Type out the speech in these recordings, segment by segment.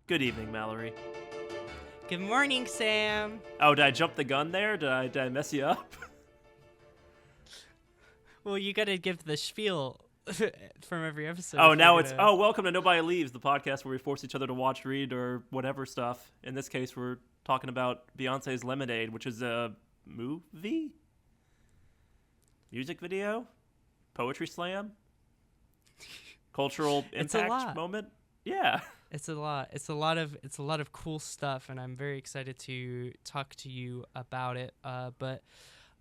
Good evening, Mallory. Good morning, Sam. Oh, did I jump the gun there? Did I mess you up? Well, you gotta give the spiel from every episode. Oh, if now you're it's gonna- welcome to Nobody Leaves, the podcast where we force each other to watch, read, or whatever stuff. In this case, we're talking about Beyonce's Lemonade, which is a movie, music video, poetry slam, cultural It's a impact lot. moment. Yeah. It's a lot. It's a lot of cool stuff, and I'm very excited to talk to you about it. But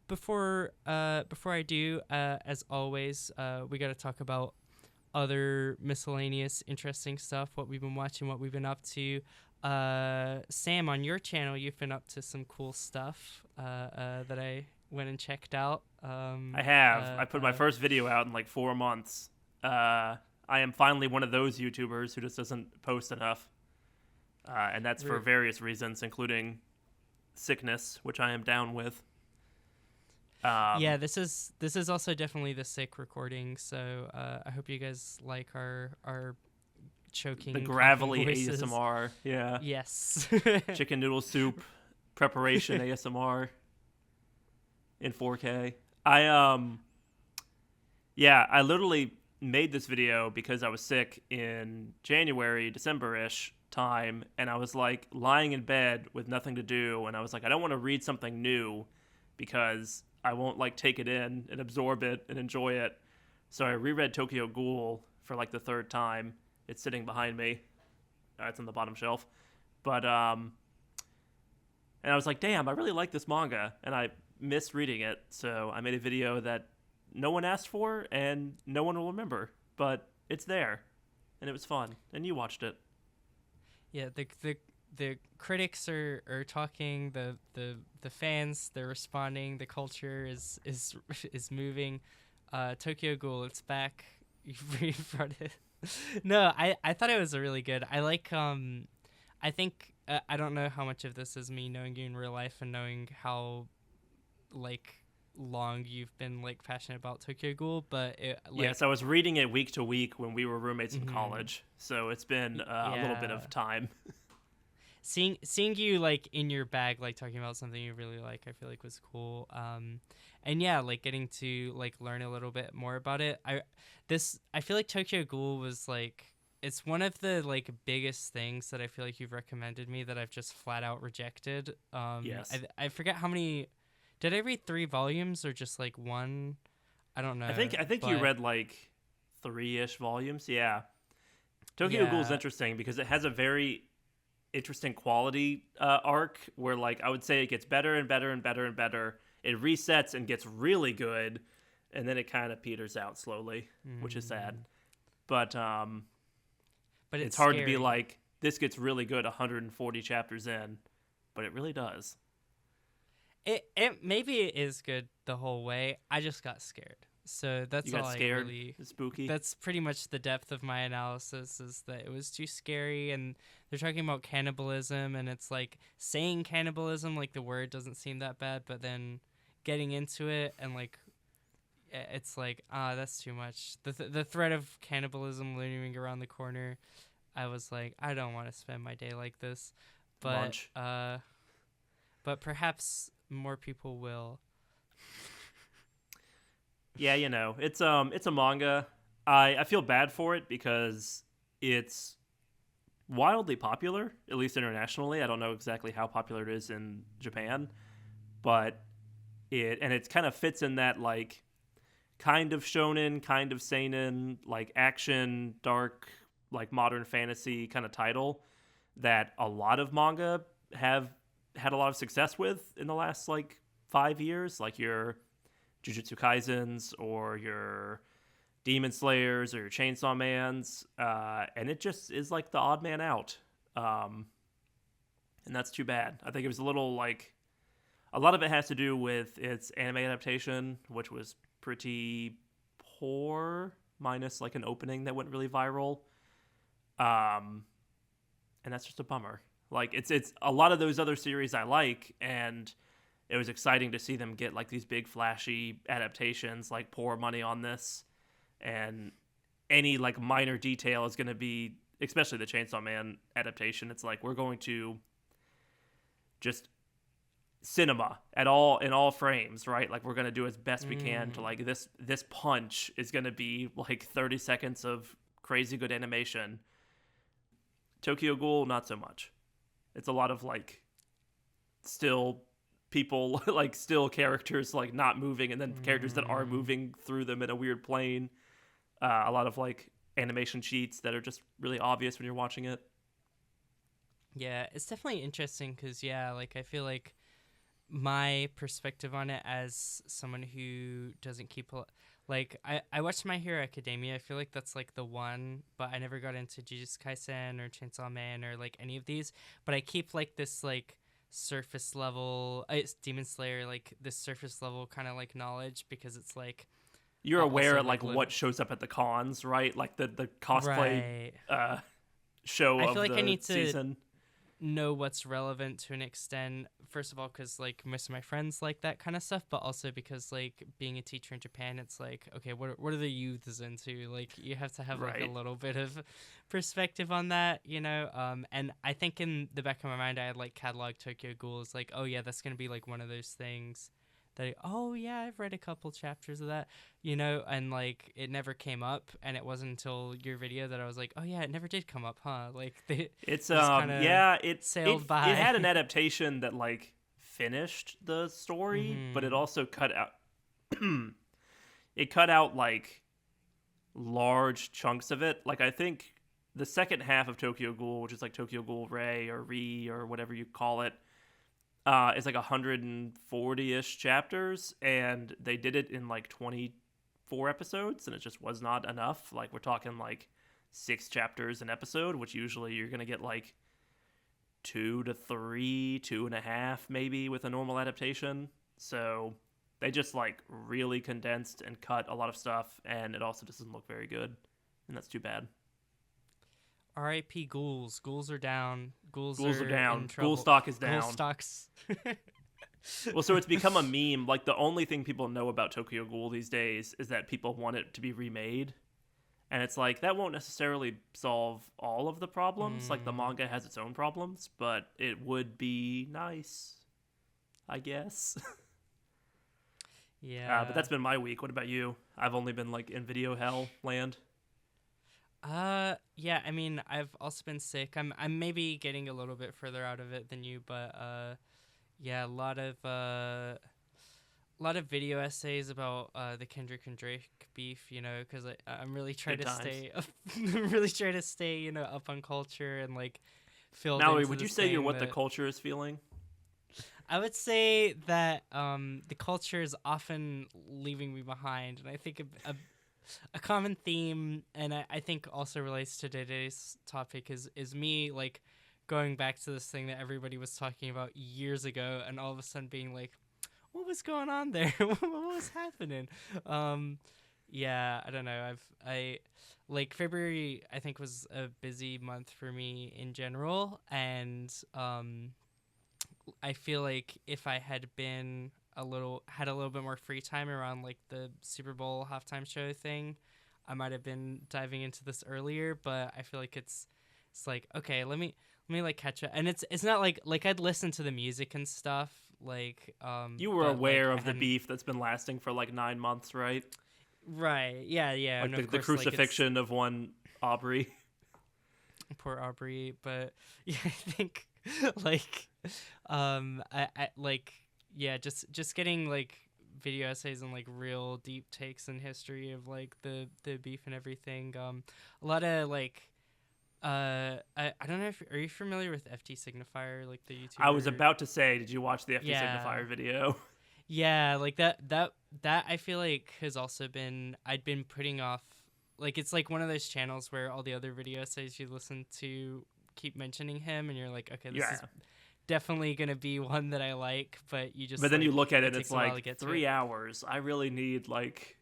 before I do, as always, we got to talk about other miscellaneous interesting stuff, what we've been watching, what we've been up to. Sam, on your channel, you've been up to some cool stuff that I went and checked out. I have. I put my first video out in like 4 months. I am finally one of those YouTubers who just doesn't post enough. And that's for various reasons, including sickness, which I am down with. Yeah, this is also definitely the sick recording, so I hope you guys like our choking, the gravelly coughing voices. ASMR. Yeah. Yes. Chicken noodle soup preparation ASMR in 4K. I literally made this video because I was sick in January, December-ish time, and I was like lying in bed with nothing to do, and I was like, I don't want to read something new because I won't like take it in and absorb it and enjoy it. So I reread Tokyo Ghoul for like the third time. It's sitting behind me. It's on the bottom shelf. But and I was like, damn, I really like this manga, and I missed reading it. So I made a video that no one asked for and no one will remember, but it's there, and it was fun, and you watched it. Yeah, the critics are talking, the fans, they're responding, the culture is moving. Tokyo Ghoul, it's back. You've brought it. No, I thought it was a really good. I like I think I don't know how much of this is me knowing you in real life and knowing how like long you've been like passionate about Tokyo Ghoul, but yes, I was reading it week to week when we were roommates in college, so it's been a little bit of time. Seeing you like in your bag, like talking about something you really like, I feel like was cool. And yeah, like getting to like learn a little bit more about it. I feel like Tokyo Ghoul was like, it's one of the like biggest things that I feel like you've recommended me that I've just flat out rejected. Yes. I forget how many. Did I read 3 volumes or just like one? I don't know. I think you read like 3-ish volumes. Yeah. Tokyo Ghoul is interesting because it has a very interesting quality arc where like I would say it gets better and better and better and better. It resets and gets really good, and then it kind of peters out slowly, which is sad. But it's hard to be like, this gets really good 140 chapters in, but it really does. It maybe it is good the whole way. I just got scared. So that's you got all scared? really Spooky? That's pretty much the depth of my analysis, is that it was too scary, and they're talking about cannibalism, and it's like saying cannibalism like the word doesn't seem that bad, but then getting into it and like it's like that's too much. The threat of cannibalism looming around the corner. I was like, I don't want to spend my day like this. But Lunch. But perhaps more people will. Yeah, you know, it's a manga. I feel bad for it because it's wildly popular, at least internationally. I don't know exactly how popular it is in Japan, but it kind of fits in that like kind of shonen, kind of seinen, like action, dark, like modern fantasy kind of title that a lot of manga have had a lot of success with in the last like 5 years, like your Jujutsu Kaisens or your Demon Slayers or your Chainsaw Mans, and it just is like the odd man out, and that's too bad. I think it was a little like, a lot of it has to do with its anime adaptation, which was pretty poor, minus like an opening that went really viral, and that's just a bummer. Like it's a lot of those other series I like, and it was exciting to see them get like these big flashy adaptations, like pour money on this, and any like minor detail is going to be especially the Chainsaw Man adaptation, it's like we're going to just cinema at all in all frames, right? Like we're gonna do as best we can to like this punch is gonna be like 30 seconds of crazy good animation. Tokyo Ghoul, not so much. It's a lot of like still people like still characters like not moving, and then characters that are moving through them in a weird plane. A lot of like animation cheats that are just really obvious when you're watching it. Yeah, it's definitely interesting because, yeah, like I feel like my perspective on it as someone who doesn't keep like I watched My Hero Academia. I feel like that's like the one, but I never got into Jujutsu Kaisen or Chainsaw Man or like any of these. But I keep like this like surface level, it's Demon Slayer, like this surface level kind of like knowledge because it's like You're aware also, of like what shows up at the cons, right? Like the cosplay right. show I of feel like I the need to season. know what's relevant to an extent, first of all because like most of my friends like that kind of stuff, but also because like being a teacher in Japan, it's like, okay, what are the youths into? Like you have to have like a Right. little bit of perspective on that, and I think in the back of my mind I had like catalog Tokyo Ghoul as like, oh yeah, that's gonna be like one of those things that oh yeah, I've read a couple chapters of that, and like it never came up, and it wasn't until your video that I was like, oh yeah, it never did come up, huh? Like they It's just kind of yeah, sailed it by. had an adaptation that like finished the story, but it Mm-hmm. also cut out it cut out like large chunks of it. Like I think the second half of Tokyo Ghoul, which is like Tokyo Ghoul Ray or Re or whatever you call it, is like 140-ish chapters, and they did it in like 24 episodes, and it just was not enough. Like we're talking like 6 chapters an episode, which usually you're gonna get like 2 to 3, 2.5 maybe with a normal adaptation. So they just like really condensed and cut a lot of stuff, and it also doesn't look very good, and that's too bad. R.I.P. Ghouls. Ghouls are down. Ghouls Ghouls are are in down. Ghoul trouble. stock is Ghoul down. stocks. Well, so it's become a meme. Like the only thing people know about Tokyo Ghoul these days is that people want it to be remade. And it's like that won't necessarily solve all of the problems. Like the manga has its own problems, but it would be nice, I guess. But Yeah. that's been my week. What about you? I've only been like in video hell land. Yeah, I mean, I've also been sick. I'm maybe getting a little bit further out of it than you, but yeah, a lot of video essays about the Kendrick and Drake beef, because I'm really trying Good to times. stay up, really trying to stay, up on culture and like filled Mallory, into would you this say you're thing what the that culture is feeling? I would say that the culture is often leaving me behind, and I think a common theme, and I think also relates to today's topic, is me like going back to this thing that everybody was talking about years ago, and all of a sudden being like, what was going on there? What was happening? Um, yeah, I don't know. I like February. I think was a busy month for me in general, and I feel like if I had been had a little bit more free time around like the Super Bowl halftime show thing, I might have been diving into this earlier. But I feel like it's like, okay, let me like catch up, and it's not like I'd listen to the music and stuff like You were but like aware I of the hadn't. beef that's been lasting for like 9 months, right? Right, yeah, Like and of the course like it's crucifixion of one Aubrey. poor Aubrey, but yeah, I think like I like yeah, just getting like video essays and like real deep takes in history of like the beef and everything. A lot of like I don't know if are you familiar with FT Signifier, like the I was YouTuber? about to say, did you watch the FT Yeah. Signifier video? Yeah, like that I feel like has also been I'd been putting off, like it's like one of those channels where all the other video essays you listen to keep mentioning him, and you're like, okay, this Yeah. is definitely gonna be one that I like, but you But just then you like look at it, it it's takes a while to like get to it. 3 hours. I really need like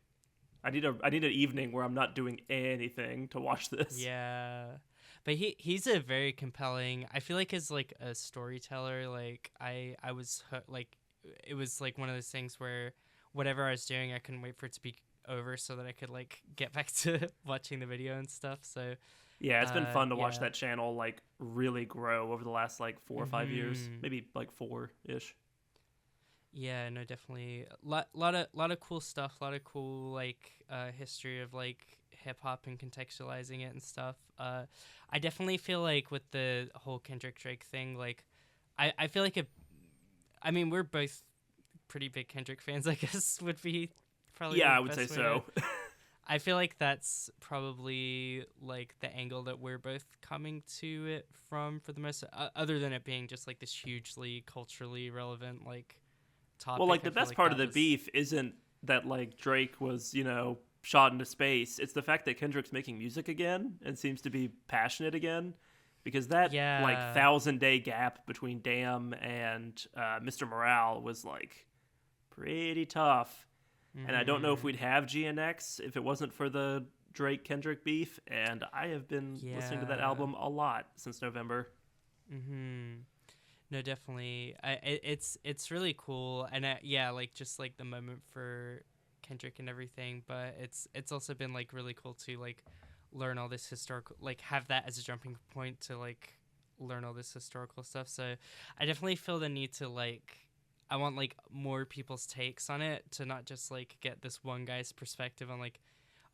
I need an evening where I'm not doing anything to watch this. Yeah. But he's a very compelling. I feel like as like a storyteller, like I was like it was like one of those things where whatever I was doing, I couldn't wait for it to be over so that I could like get back to watching the video and stuff. So Yeah, it's been fun to watch Yeah. that channel like really grow over the last like 4 or 5 years, Mm-hmm. maybe like 4-ish. Yeah, no, definitely. Lot of cool stuff. A lot of cool like history of like hip hop and contextualizing it and stuff. I definitely feel like with the whole Kendrick Drake thing, like I feel like it. I mean, we're both pretty big Kendrick fans. I guess would be probably Yeah, the I would say best way to. so. I feel like that's probably like the angle that we're both coming to it from for the most. Other than it being just like this hugely culturally relevant like Well, topic. like I the feel best like part of that the was beef isn't that like Drake was, shot into space. It's the fact that Kendrick's making music again and seems to be passionate again. Because that like yeah. 1,000-day gap between Damn and Mr. Morale was like pretty tough. And I don't know if Mhm. we'd have GNX if it wasn't for the Drake Kendrick beef. And I have been listening to that Yeah. album a lot since November. Mhm. No, definitely. It's really cool, and yeah, like just like the moment for Kendrick and everything. But it's also been like really cool to like learn all this historical, like have that as a jumping point to like learn all this historical stuff. So I definitely feel the need to like. I want like more people's takes on it to not just like get this one guy's perspective on like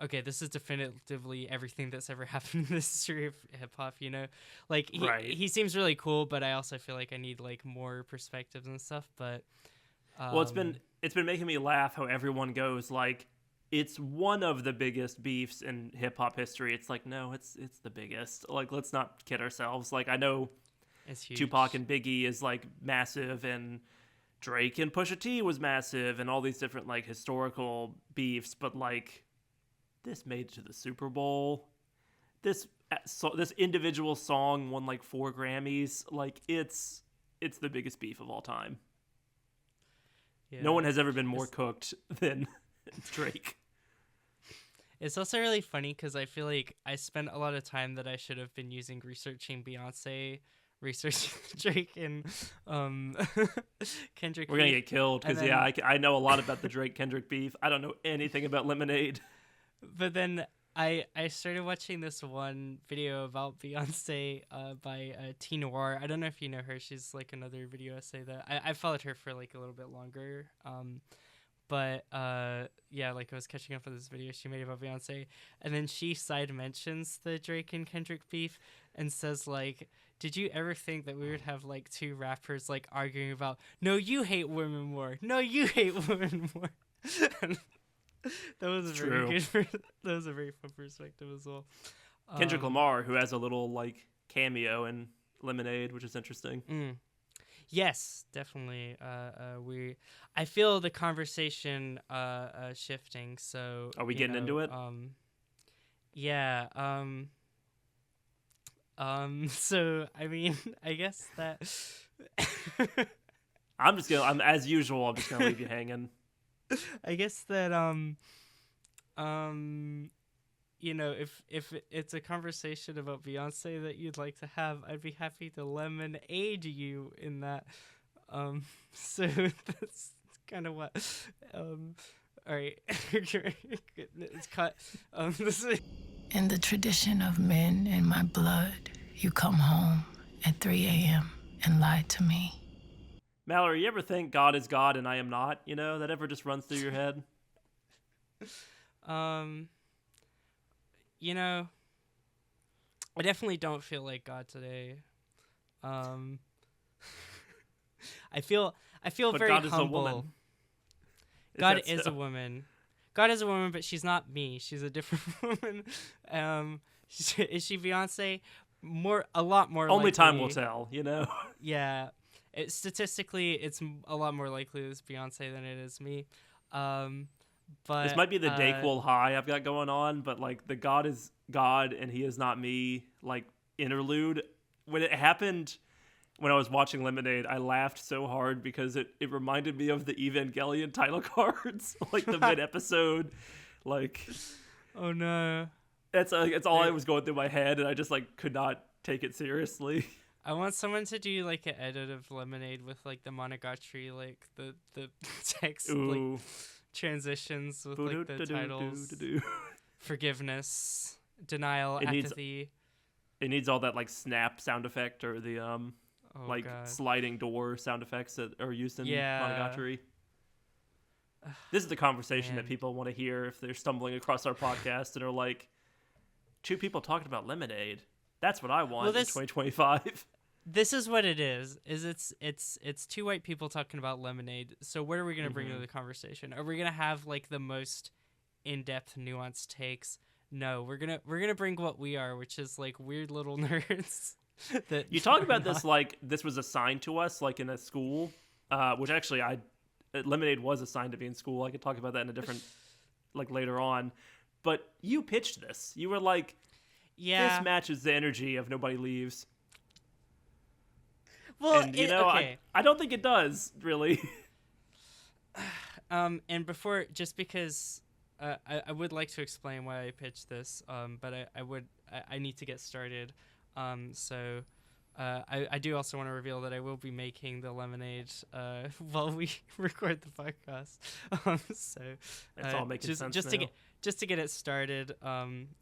okay, this is definitively everything that's ever happened in the history of hip hop, you know? Like Right. he seems really cool, but I also feel like I need like more perspectives and stuff, but Well, um it's been making me laugh how everyone goes like it's one of the biggest beefs in hip hop history. It's like no, it's the biggest. Like let's not kid ourselves. Like I know it's Tupac huge. and Biggie is like massive and Drake and Pusha T was massive and all these different like historical beefs, but like this made it to the Super Bowl. This individual song won like 4 Grammys. Like it's the biggest beef of all time. No Yeah. one has ever been more It's cooked than Drake. it's also really funny cuz I feel like I spent a lot of time that I should have been using researching Beyonce, researching Drake and um Kendrick We're gonna beef, get killed and because yeah, then I know a lot about the Drake Kendrick beef. I don't know anything about Lemonade. but then I started watching this one video about Beyonce by T Noir. I don't know if you know her. She's like another video essay that I followed her for like a little bit longer. But yeah, like I was catching up with this video she made about Beyonce, and then she side mentions the Drake and Kendrick beef and says like, "Did you ever think that we would have like two rappers like arguing about no, you hate women more, no, you hate women more?" And that was a It's very true. good. That was a very fun perspective as well. Kendrick Um, Lamar, who has a little like cameo in Lemonade, which is interesting. mm, yes, definitely. I feel the conversation shifting. So Are we getting into it? yeah. So I mean, I guess that. I'm as usual. I'm just gonna leave you hanging. I guess that um if it's a conversation about Beyonce that you'd like to have, I'd be happy to lemonade you in that. So that's kind of what. All right, it's cut. This is. In the tradition of men in my blood, you come home at 3 a.m. and lie to me. Mallory, you ever think God is God and I am not? You know that ever just runs through your head? Um, you know, I definitely don't feel like God today. Um, I feel But very God is a humble. woman. God that is so? a woman. God is a woman, but she's not me. She's a different woman. Is she Beyonce? A lot more Only time will likely. tell. You know. Yeah, statistically, it's a lot more likely it's Beyonce than it is me. Um, This but might be the Dayquil high I've got going on, but like the God is God and He is not me like interlude. When it happened, when I was watching Lemonade, I laughed so hard because it reminded me of the Evangelion title cards, like the mid episode. Like oh no. it's all I There- was going through my head, and I just like could not take it seriously. I want someone to do like an edit of Lemonade with like the Monogatari, like the text like Ooh. transitions with like the titles, Boo-doo-doo-doo-doo-doo. forgiveness, denial, It needs apathy. It needs all that like snap sound effect or the Oh God. sliding door sound effects that are used in Yeah. Monogatari. This is the conversation that Man. people want to hear if they're stumbling across our podcast and are like, two people talking about Lemonade. That's what I want in 2025. This is what it is. It's two white people talking about Lemonade. So what are we gonna bring to the conversation? Are we gonna have like the most in-depth, nuanced takes? No, we're gonna bring what we are, which is like weird little nerds. That You talk are about not- this like this was assigned to us, like in a school, which actually Lemonade was assigned to be in school. I could talk about that in a different, like later on. But you pitched this. You were like, Yeah. this matches the energy of Nobody Leaves. Well, And okay. I don't think it does really. And before, just because I would like to explain why I pitched this, but I need to get started. So I do also want to reveal that I will be making the lemonade while we record the podcast. So It's all making sense just now. to get it started.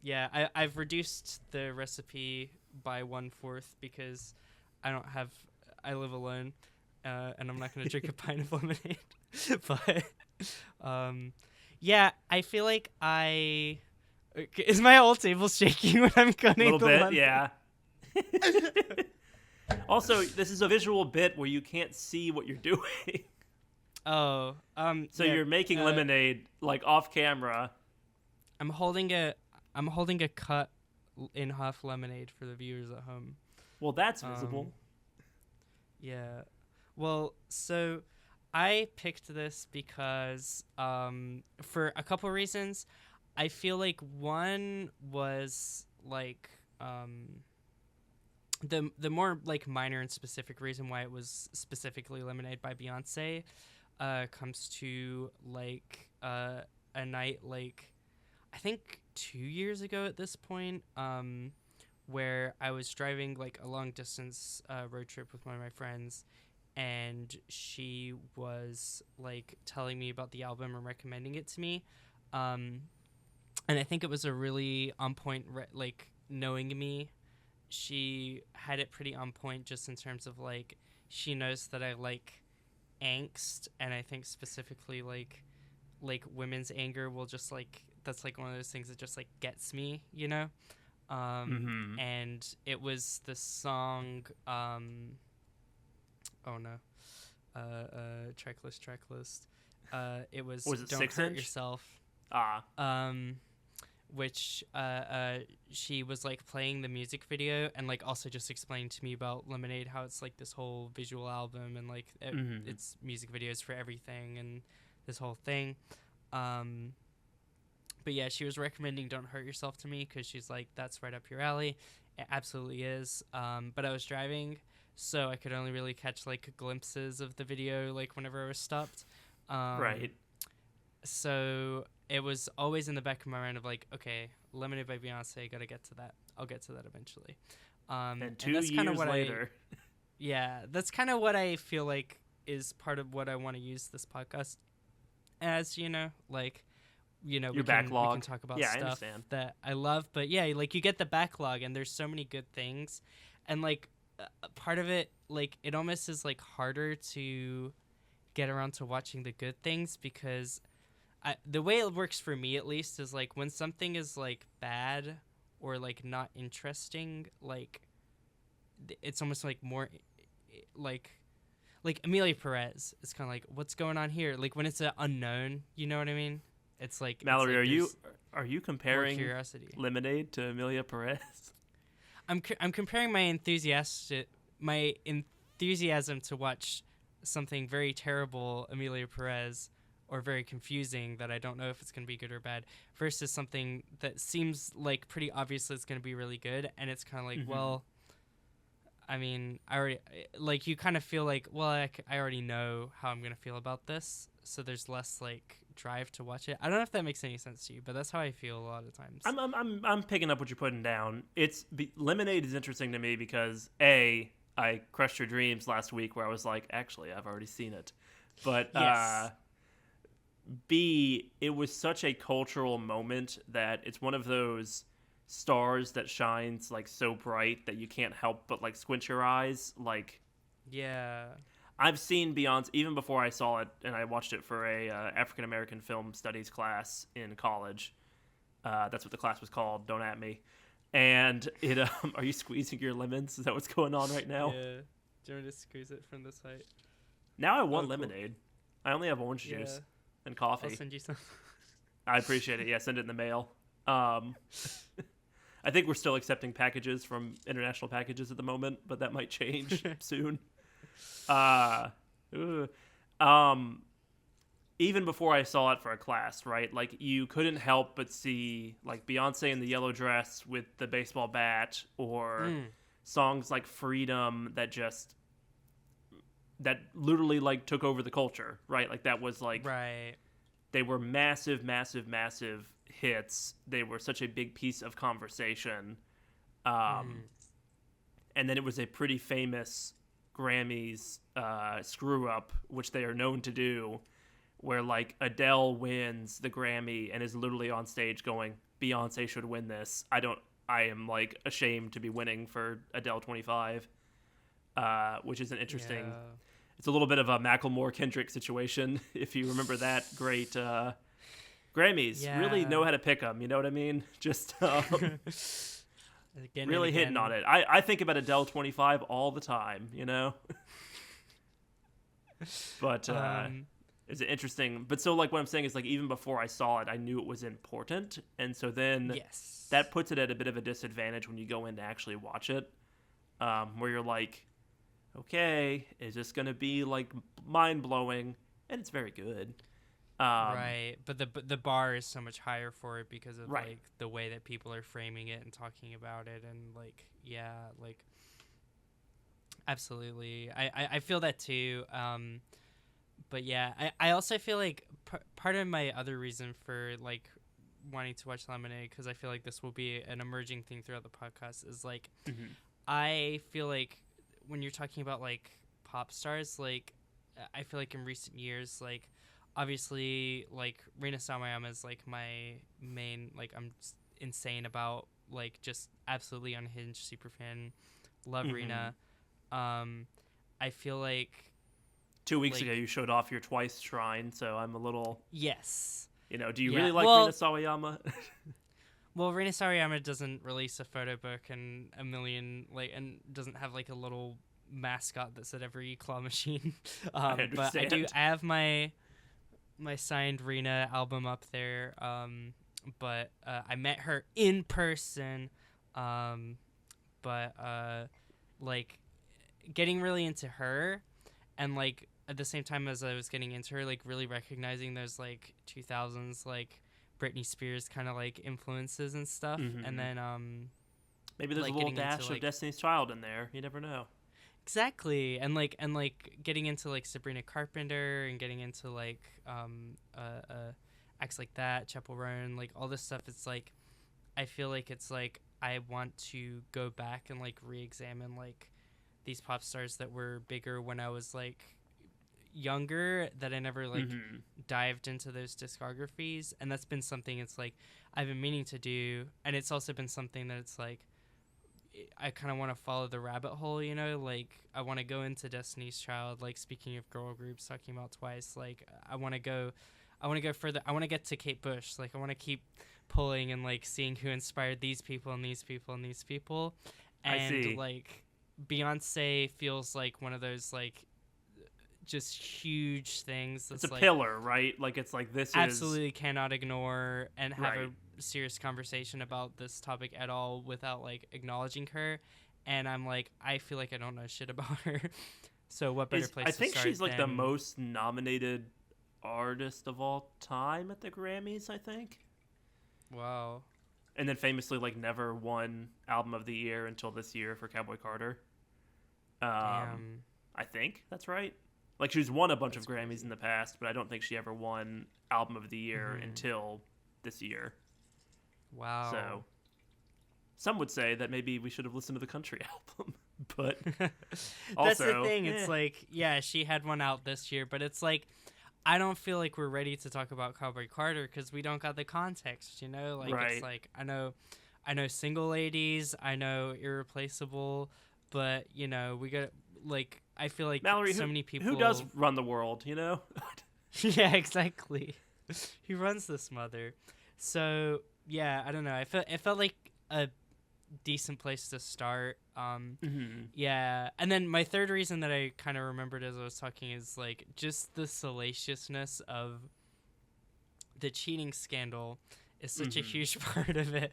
Yeah, I've reduced the recipe by 1/4 because I live alone, and I'm not going to drink a pint of lemonade. But yeah, I feel like is my whole table shaking when I'm A cutting little the bit, lemon? yeah. Also, this is a visual bit where you can't see what you're doing. Oh, So yeah, you're making lemonade like off camera. I'm holding a cut in half lemonade for the viewers at home. Well, that's visible. Yeah. Well, so I picked this because for a couple reasons. I feel like one was like the more like minor and specific reason why it was specifically Lemonade by Beyonce comes to like a night like I think 2 years ago at this point where I was driving like a long distance road trip with one of my friends, and she was like telling me about the album and recommending it to me, and I think it was a really on point like knowing me, she had it pretty on point just in terms of like she knows that I like angst, and I think specifically like women's anger will just like that's like one of those things that just like gets me, you know. And it was the song oh no tracklist it was it Don't 6 Hurt Inch? Yourself, which she was like playing the music video and like also just explained to me about Lemonade, how it's like this whole visual album and like it's music videos for everything and this whole thing. But yeah, she was recommending Don't Hurt Yourself to me because she's like, that's right up your alley. It absolutely is. But I was driving, so I could only really catch like glimpses of the video like whenever I was stopped. Right. So it was always in the back of my mind of like, okay, Lemonade by Beyonce, gotta get to that. I'll get to that eventually. And 2 that's kinda years what later. Yeah, that's kind of what I feel like is part of what I want to use this podcast as, you know, like, you know, Your we backlog. can talk about Yeah, I stuff understand. that I love, but yeah, like you get the backlog and there's so many good things, and like part of it, like it almost is like harder to get around to watching the good things because the way it works for me at least is like when something is like bad or like not interesting, like it's almost like more like Amelia Perez. It's kind of like, what's going on here? Like when it's an unknown, you know what I mean? It's like Mallory, it's like are you more comparing curiosity? Lemonade to Amelia Perez? I'm comparing my enthusiasm to watch something very terrible, Amelia Perez, or very confusing that I don't know if it's going to be good or bad, versus something that seems like pretty obvious it's going to be really good, and it's kind of like, well, I mean, I already like you kind of feel like, well, I already know how I'm going to feel about this, so there's less like drive to watch it. I don't know if that makes any sense to you, but that's how I feel a lot of times. I'm picking up what you're putting down. Lemonade is interesting to me because I crushed your dreams last week where I was like, actually, I've already seen it, but Yes. B, it was such a cultural moment that it's one of those stars that shines like so bright that you can't help but like squint your eyes. Like, Yeah. I've seen Beyonce even before I saw it, and I watched it for a African American film studies class in college. That's what the class was called. Don't at me. And it are you squeezing your lemons? Is that what's going on right now? Yeah. Do you want me to squeeze it from this height? Now I want Oh, cool. lemonade. I only have orange juice and I'll coffee. send you some. I appreciate it. Yeah, send it in the mail. I think we're still accepting packages from international packages at the moment, but that might change soon. Even before I saw it for a class, right? Like, you couldn't help but see like Beyonce in the yellow dress with the baseball bat, or songs like Freedom that literally like took over the culture, right? Like, that was like, Right. they were massive, massive, massive hits. They were such a big piece of conversation. And then it was a pretty famous Grammys screw up, which they are known to do, where like Adele wins the Grammy and is literally on stage going, Beyonce should win this. I am like ashamed to be winning for Adele 25, which is an interesting, it's a little bit of a Macklemore Kendrick situation. If you remember that great Grammys, really know how to pick them. You know what I mean? Just Again really and hitting again. on it. I think about Adele 25 all the time, you know? But it's interesting. But so like what I'm saying is like even before I saw it, I knew it was important. And so then Yes. that puts it at a bit of a disadvantage when you go in to actually watch it, where you're like, okay, is this going to be like mind-blowing? And it's very good. Right, but the bar is so much higher for it because of Right. like the way that people are framing it and talking about it, and like like absolutely, I feel that too. But yeah, I also feel like part of my other reason for like wanting to watch Lemonade, because I feel like this will be an emerging thing throughout the podcast, is like I feel like when you're talking about like pop stars, like I feel like in recent years, like obviously like Rina Sawayama is like my main, like I'm insane about, like just absolutely unhinged super fan, love Rina. I feel like 2 weeks like- ago you showed off your Twice shrine, so I'm a little, yes. do you Yeah, really like well- Rina Sawayama? Well, Rina Sawayama doesn't release a photo book and a million, like, and doesn't have like a little mascot that's at every claw machine. But I understand. I have my signed Rina album up there. But I met her in person. But like getting really into her, and like at the same time as I was getting into her, like really recognizing those like 2000s like Britney Spears kind of like influences and stuff, and then Maybe there's like, a little getting into, dash of like- Destiny's Child in there. You never know. exactly, and like getting into like Sabrina Carpenter, and getting into like acts like that, Chappell Roan, like all this stuff. It's like I feel like it's like I want to go back and like re-examine like these pop stars that were bigger when I was like younger, that I never like dived into those discographies, and that's been something it's like I've been meaning to do, and it's also been something that it's like I kind of want to follow the rabbit hole, you know, like I want to go into Destiny's Child, like speaking of girl groups, talking about Twice, like I want to go further. I want to get to Kate Bush, like I want to keep pulling and like seeing who inspired these people and these people and these people, and I see. like Beyonce feels like one of those like just huge things that's It's a like pillar, right? Like, it's like this absolutely cannot ignore and have Right. a serious conversation about this topic at all without like acknowledging her. And I'm like, I feel like I don't know shit about her. So what better place I to think start she's like the than- most nominated artist of all time at the Grammys, I think. Wow. And then famously like never won Album of the Year until this year for Cowboy Carter. Damn. I think that's right. Like, she's won a bunch of Grammys in the past, but I don't think she ever won Album of the Year until this year. Wow. So some would say that maybe we should have listened to the country album, but That's also, the thing. It's like, yeah, she had one out this year, but it's like, I don't feel like we're ready to talk about Cowboy Carter because we don't got the context, you know? Like, Right. it's like, I know Single Ladies, I know Irreplaceable, but we got like I feel like Mallory, so many people who does run the world, Yeah, exactly. He runs this mother. So yeah, I don't know. It felt like a decent place to start. Yeah, and then my third reason that I kind of remembered as I was talking is like just the salaciousness of the cheating scandal is such a huge part of it.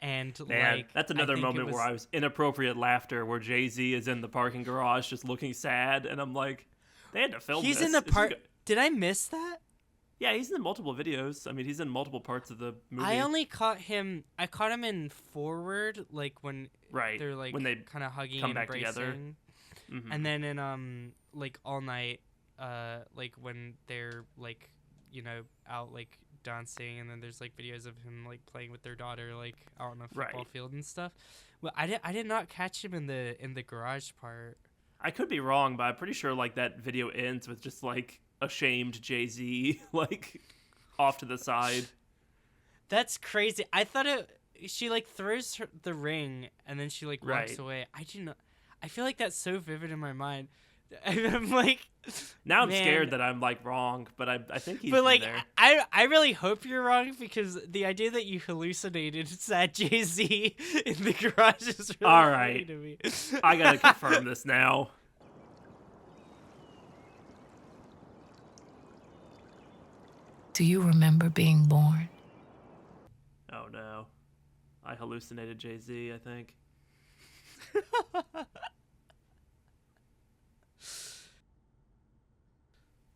And Man, like that's another moment where I was inappropriate laughter, where Jay-Z is in the parking garage just looking sad, and I'm like, they had to film he's this. in the part. Did I miss that? Yeah, he's in multiple videos. I mean, he's in multiple parts of the movie. I only caught him. I caught him in Forward, like when they're like when they kind of hugging come and back embracing. together. And then in like All Night, like when they're like out like dancing, and then there's like videos of him like playing with their daughter like out on a football field and stuff. Well, I did not catch him in the garage part. I could be wrong, but I'm pretty sure like that video ends with just like ashamed Jay-Z like off to the side. That's crazy. I thought she like throws the ring and then she like walks away. I do not. I feel like that's so vivid in my mind. I'm like, now I'm scared that I'm like wrong, but I think he's. But like, there. I really hope you're wrong, because the idea that you hallucinated sad Jay-Z in the garage is really all funny right. to me. I gotta confirm this now. Do you remember being born? Oh no, I hallucinated Jay-Z, I think.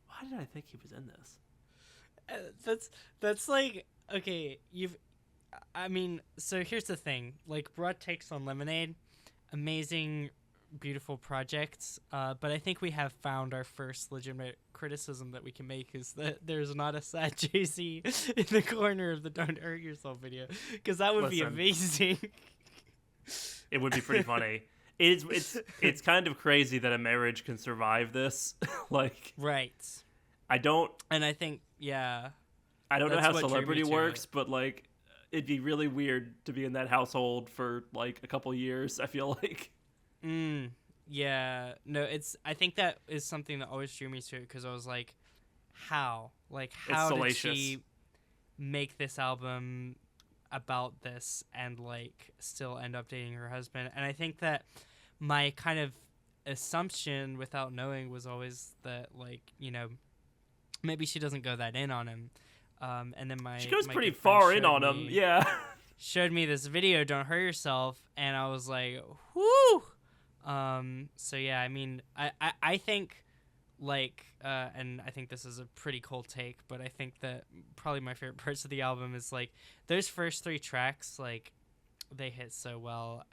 Why did I think he was in this? That's like, okay, I mean, so here's the thing, like Broad Takes on Lemonade, amazing, beautiful projects, but I think we have found our first legitimate criticism that we can make is that there's not a sad Jay-Z in the corner of the Don't Hurt Yourself video, because that would be amazing. It would be pretty funny. It's kind of crazy that a marriage can survive this. Like, right. And I think, yeah. I don't know how celebrity works, but like, it'd be really weird to be in that household for like a couple years, I feel like. Yeah. No, I think that is something that always drew me to it, because I was like, how? Like, how did she make this album about this and like still end up dating her husband? And I think that my kind of assumption without knowing was always that, like, maybe she doesn't go that in on him. And then she goes pretty far in on him. Yeah. Showed me this video, Don't Hurt Yourself, and I was like, whoo. So yeah, I mean, I think like, and I think this is a pretty cool take, but I think that probably my favorite parts of the album is like those first 3 tracks, like they hit so well.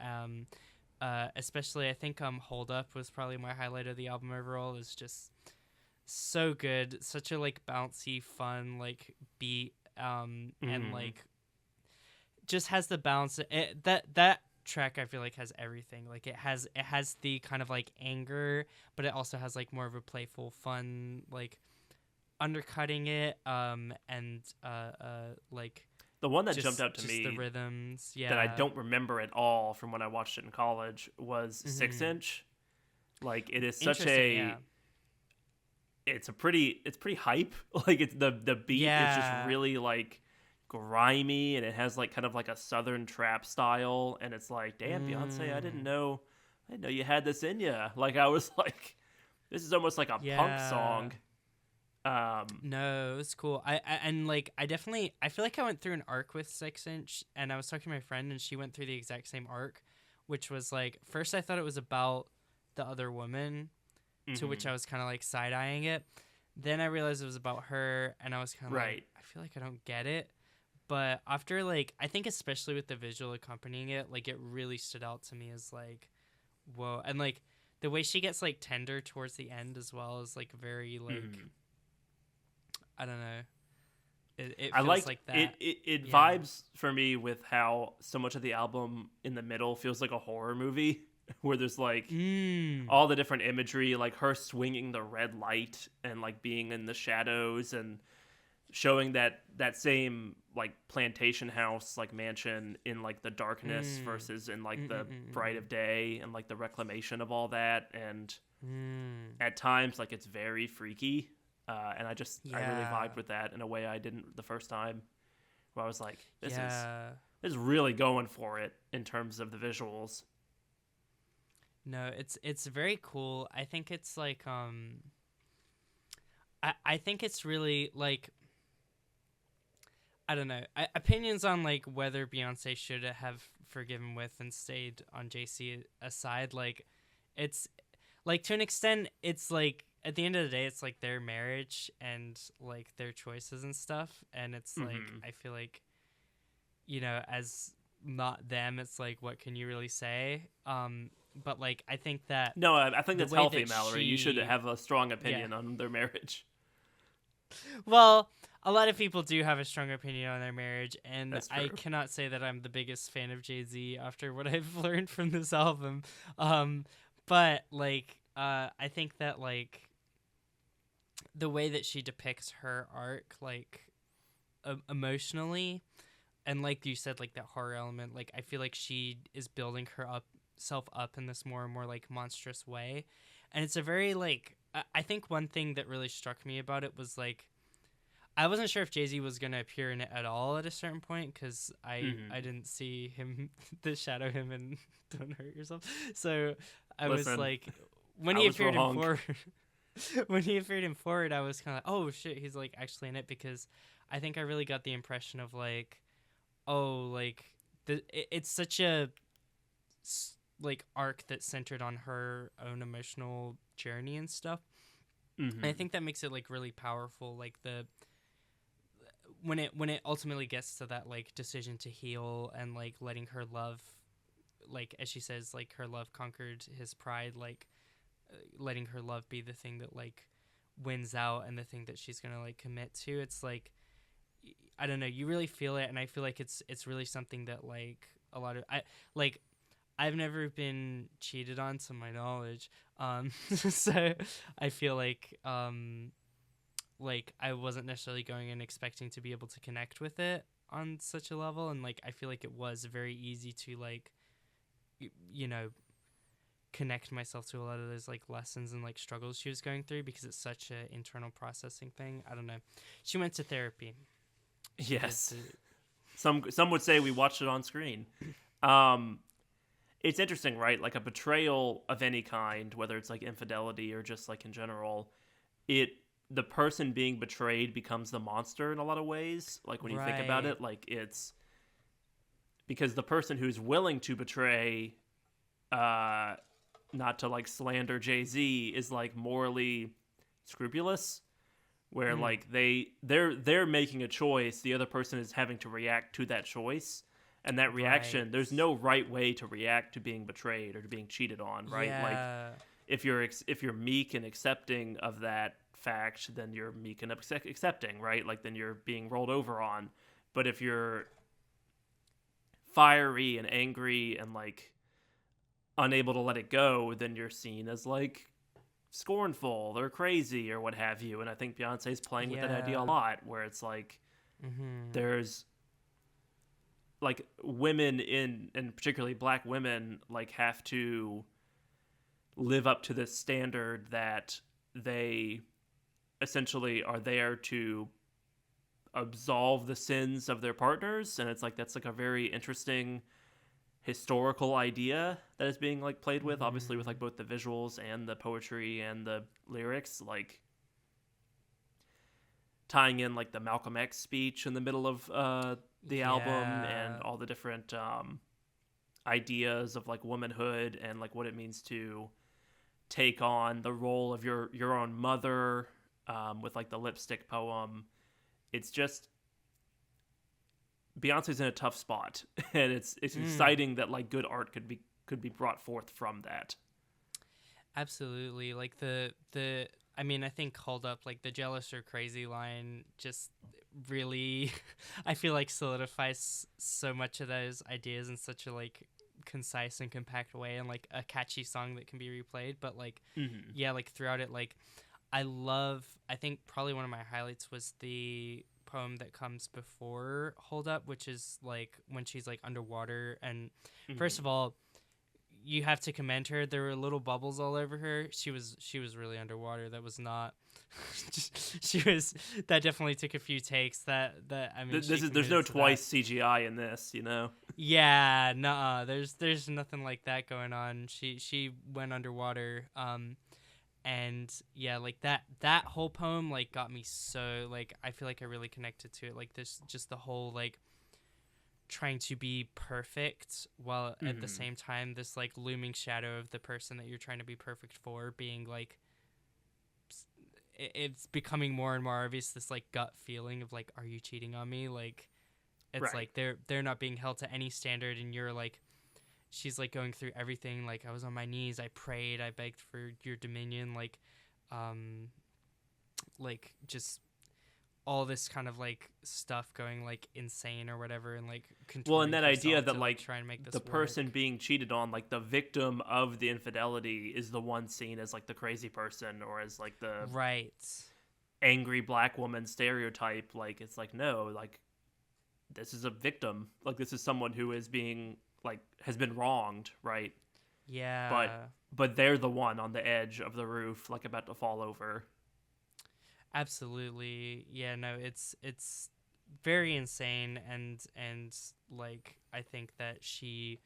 Especially I think Hold Up was probably my highlight of the album overall. Is just so good, such a like bouncy, fun like beat, and like just has the bounce. That track I feel like has everything. Like it has the kind of like anger, but it also has like more of a playful, fun like undercutting it. And like the one that jumped out to me, the rhythms, that I don't remember at all from when I watched it in college was 6 Inch. Like it is such a. It's pretty hype. Like it's the beat is just really like grimy, and it has like kind of like a southern trap style, and it's like, damn, Beyonce, I didn't know you had this in you. Like I was like, this is almost like a punk song. No, it's cool. I feel like I went through an arc with 6 Inch, and I was talking to my friend, and she went through the exact same arc, which was like, first I thought it was about the other woman, to which I was kind of like side-eyeing it. Then I realized it was about her, and I was kind of like, I feel like I don't get it. But after, like, I think especially with the visual accompanying it, like, it really stood out to me as, like, whoa. And, like, the way she gets, like, tender towards the end as well is, like, very, like, I don't know. It feels like that. It vibes for me with how so much of the album in the middle feels like a horror movie. Where there's like all the different imagery, like her swinging the red light and like being in the shadows, and showing that same like plantation house like mansion in like the darkness versus in like the bright of day, and like the reclamation of all that, and at times like it's very freaky, and I really vibed with that in a way I didn't the first time, where I was like, this is really going for it in terms of the visuals. No, it's very cool. I think it's like I think it's really like, I don't know. Opinions on like whether Beyonce should have forgiven with and stayed on JC aside, like it's like to an extent it's like at the end of the day it's like their marriage and like their choices and stuff, and it's like I feel like, you know, as not them, it's like what can you really say? But like I think that No, I think that's healthy, that Mallory. You should have a strong opinion on their marriage. Well, a lot of people do have a strong opinion on their marriage, and I cannot say that I'm the biggest fan of Jay-Z after what I've learned from this album. But like, I think that like the way that she depicts her arc, like emotionally, and like you said, like that horror element, like I feel like she is building herself up in this more and more like monstrous way, and it's a very like. I think one thing that really struck me about it was like, I wasn't sure if Jay-Z was going to appear in it at all at a certain point, because I didn't see him to shadow him and Don't Hurt Yourself. So I was like, when he appeared in Forward, when he appeared in Forward, I was kind of like, oh shit, he's like actually in it, because I think I really got the impression of like, oh, like it's such a like arc that's centered on her own emotional journey and stuff. And I think that makes it like really powerful, like when it ultimately gets to that like decision to heal and like letting her love, like as she says, like her love conquered his pride, like letting her love be the thing that like wins out and the thing that she's gonna like commit to. It's like, I don't know, you really feel it, and I feel like it's really something that like a lot of I've never been cheated on to my knowledge, so I feel like I wasn't necessarily going in expecting to be able to connect with it on such a level, and like I feel like it was very easy to like you know, connect myself to a lot of those like lessons and like struggles she was going through, because it's such a internal processing thing. I don't know. She went to therapy. Yes. Some would say we watched it on screen. It's interesting, right? Like a betrayal of any kind, whether it's like infidelity or just like in general, the person being betrayed becomes the monster in a lot of ways. Like when you think about it, like it's because the person who's willing to betray, not to like slander Jay-Z, is like morally scrupulous, where like they're making a choice, the other person is having to react to that choice. And that reaction, there's no right way to react to being betrayed or to being cheated on, right? Yeah. Like if you're meek and accepting of that fact, then you're meek and accepting, right? Like then you're being rolled over on. But if you're fiery and angry and like unable to let it go, then you're seen as like scornful or crazy or what have you. And I think Beyonce's playing with that idea a lot, where it's like there's like women and particularly black women like have to live up to this standard that they essentially are there to absolve the sins of their partners. And it's like that's like a very interesting historical idea that is being like played with, obviously with like both the visuals and the poetry and the lyrics, like tying in like the Malcolm X speech in the middle of the album and all the different ideas of like womanhood and like what it means to take on the role of your own mother, with like the lipstick poem. It's just Beyonce's in a tough spot, and it's exciting that like good art could be brought forth from that. Absolutely. Like the I mean, I think Hold Up, like the jealous or crazy line just really I feel like solidifies so much of those ideas in such a like concise and compact way, and like a catchy song that can be replayed. But like yeah, like throughout it, like I think probably one of my highlights was the poem that comes before Hold Up, which is like when she's like underwater. And first of all, you have to commend her. There were little bubbles all over her. She was really underwater. That was not. That definitely took a few takes. That I mean, there's no twice CGI in this, you know. Yeah, nah. There's nothing like that going on. She went underwater. And yeah, like that whole poem like got me so like I feel like I really connected to it. Like this, just the whole like trying to be perfect while at the same time this like looming shadow of the person that you're trying to be perfect for being like it's becoming more and more obvious, this like gut feeling of like, are you cheating on me? Like it's like they're not being held to any standard, and you're like, she's like going through everything, like I was on my knees, I prayed, I begged for your dominion, like just all this kind of like stuff going like insane or whatever, and like well, and that idea that to, like try and make this the work. person being cheated on, like the victim of the infidelity is the one seen as like the crazy person or as like the angry black woman stereotype. Like it's like, no, like this is a victim, like this is someone who is being like has been wronged, right? Yeah, but they're the one on the edge of the roof, like about to fall over. Absolutely. Yeah, no, it's very insane, and like I think that she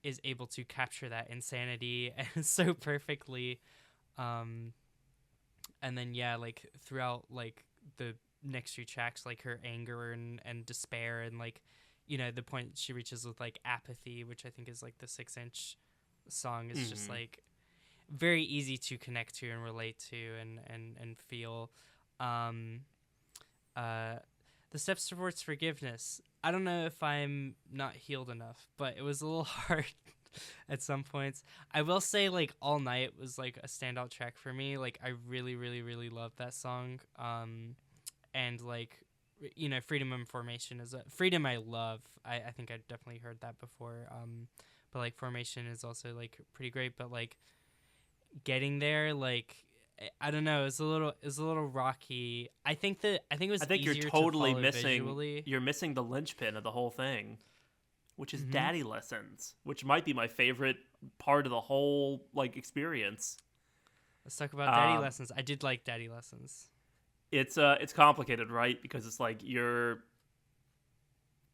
is able to capture that insanity so perfectly. And then yeah, like throughout like the next few tracks, like her anger and despair, and like, you know, the point she reaches with like apathy, which I think is like the 6-inch song, is just like very easy to connect to and relate to and feel. The steps towards forgiveness, I don't know if I'm not healed enough, but it was a little hard at some points. I will say like All Night was like a standout track for me. Like I really really really love that song. And like, you know, Freedom and Formation is Freedom I love. I think I definitely heard that before. But like Formation is also like pretty great, but like getting there, like I don't know, it's a little rocky. I think it was I think easier you're totally to missing visually. You're missing the linchpin of the whole thing, which is daddy lessons, which might be my favorite part of the whole like experience. Let's talk about daddy lessons. I did like daddy lessons. It's complicated, right? Because it's like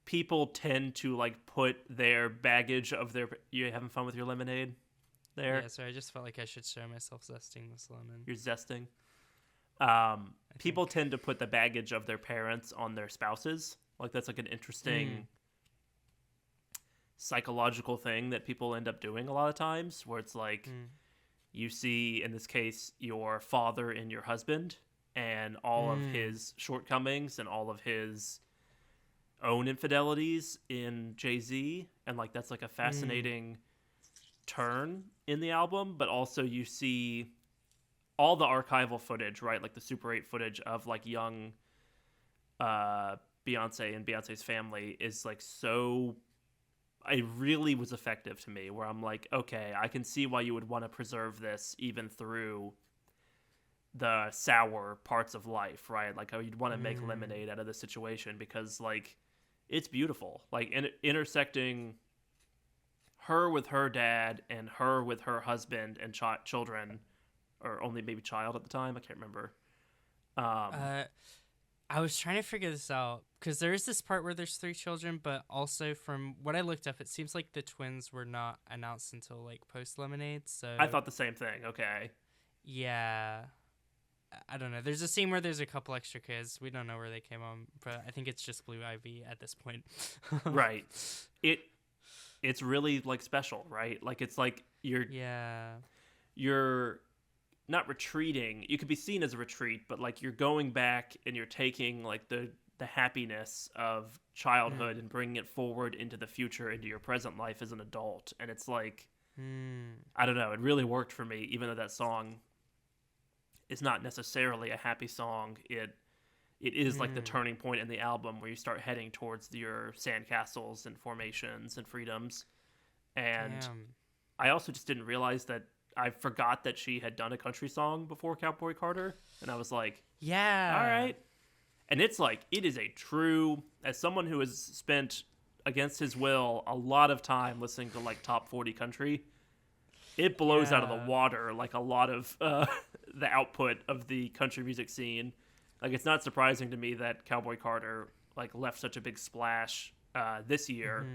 people tend to like put their baggage of their. You having fun with your lemonade there? Yeah, sorry, I just felt like I should show myself zesting this lemon. You're zesting. People tend to put the baggage of their parents on their spouses. Like that's like an interesting psychological thing that people end up doing a lot of times, where it's like you see, in this case, your father in your husband and all of his shortcomings and all of his own infidelities in Jay-Z, and like that's like a fascinating turn in the album. But also you see all the archival footage, right? Like the Super 8 footage of like young Beyonce and Beyonce's family is like so. It really was effective to me, where I'm like, okay, I can see why you would want to preserve this even through the sour parts of life, right? Like how you'd want to make lemonade out of this situation, because like it's beautiful, like intersecting her with her dad and her with her husband and children, or only maybe child at the time, I can't remember. I was trying to figure this out, because there is this part where there's 3 children, but also from what I looked up, it seems like the twins were not announced until like post Lemonade. So I thought the same thing. Okay. Yeah, I don't know. There's a scene where there's a couple extra kids. We don't know where they came on, but I think it's just Blue Ivy at this point. Right. It's really like special, right? Like it's like you're not retreating. You could be seen as a retreat, but like you're going back and you're taking like the happiness of childhood and bringing it forward into the future, into your present life as an adult. And it's like, I don't know, it really worked for me, even though that song is not necessarily a happy song. It is like the turning point in the album, where you start heading towards your sandcastles and formations and freedoms. And I also just didn't realize that I forgot that she had done a country song before Cowboy Carter, and I was like, yeah, all right. And it's like, it is a true, as someone who has spent against his will a lot of time listening to like top 40 country, it blows out of the water like a lot of the output of the country music scene. Like, it's not surprising to me that Cowboy Carter like left such a big splash this year.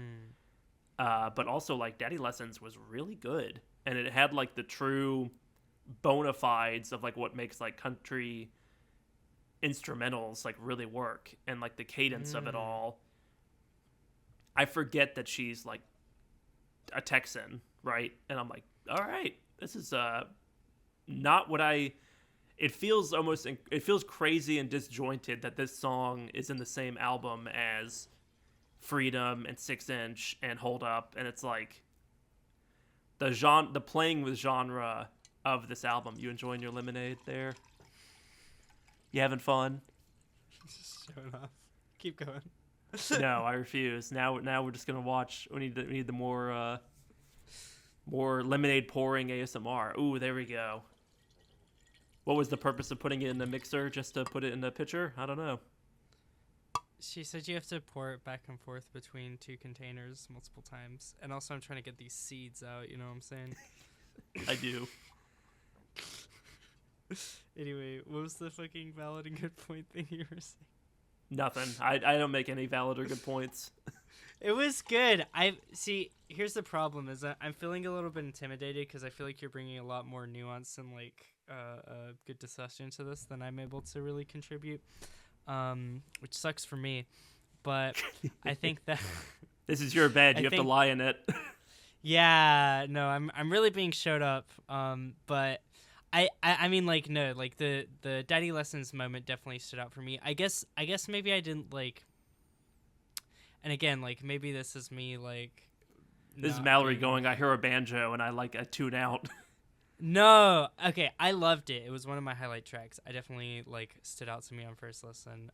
But also, like, Daddy Lessons was really good, and it had like the true bona fides of like what makes like country instrumentals like really work, and like the cadence of it all. I forget that she's like a Texan, right? And I'm like, all right, this is not what it feels crazy and disjointed that this song is in the same album as Freedom and 6 Inch and Hold Up, and it's like the playing with genre of this album. You enjoying your lemonade there? You having fun? Just showing off. Keep going. No, I refuse. Now we're just gonna watch. We need the more lemonade pouring ASMR. Ooh, there we go. What was the purpose of putting it in the mixer? Just to put it in the pitcher? I don't know. She said you have to pour it back and forth between 2 containers multiple times. And also I'm trying to get these seeds out, you know what I'm saying? I do. Anyway, what was the fucking valid and good point thing you were saying? Nothing. I don't make any valid or good points. It was good. Here's the problem is that I'm feeling a little bit intimidated because I feel like you're bringing a lot more nuance and like a good discussion to this than I'm able to really contribute, which sucks for me. But I think that this is your bed. You have to lie in it. Yeah, no, I'm really being showed up. But I mean, like, no, like the Daddy Lessons moment definitely stood out for me. I guess maybe I didn't like. And again, like, maybe this is me, like... This is Mallory going, I hear a banjo, and I tune out. No! Okay, I loved it. It was one of my highlight tracks. I definitely, like, stood out to me on first listen.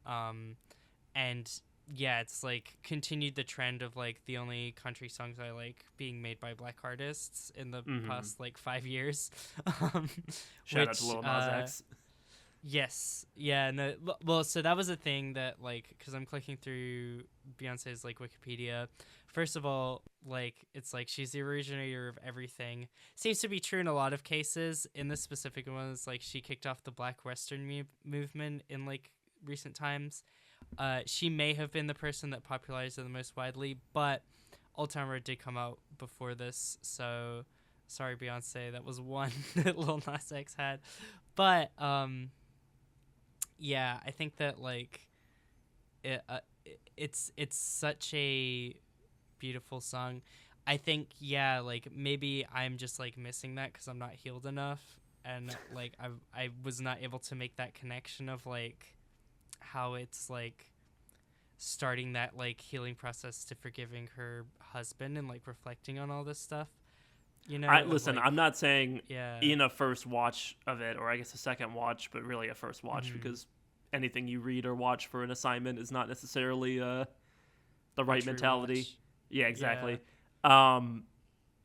And, yeah, it's, like, continued the trend of, like, the only country songs I like being made by black artists in the past, like, 5 years. Shout out to Lil Nas X. Yes. Yeah, no. Well, so that was a thing that, like, because I'm clicking through Beyonce's, like, Wikipedia. First of all, like, it's like she's the originator of everything. Seems to be true in a lot of cases. In this specific one, it's like she kicked off the Black Western movement in, like, recent times. She may have been the person that popularized it the most widely, but Old Town Road did come out before this, so sorry, Beyonce. That was one that Lil Nas X had. But, yeah, I think that, like, it's such a beautiful song. I think, yeah, like, maybe I'm just, like, missing that because I'm not healed enough, and, like, I was not able to make that connection of, like, how it's, like, starting that, like, healing process to forgiving her husband and, like, reflecting on all this stuff. You know, listen, like, I'm not saying yeah. in a first watch of it, or I guess a second watch, but really a first watch, because anything you read or watch for an assignment is not necessarily the right mentality. Watch. Yeah, exactly. Yeah.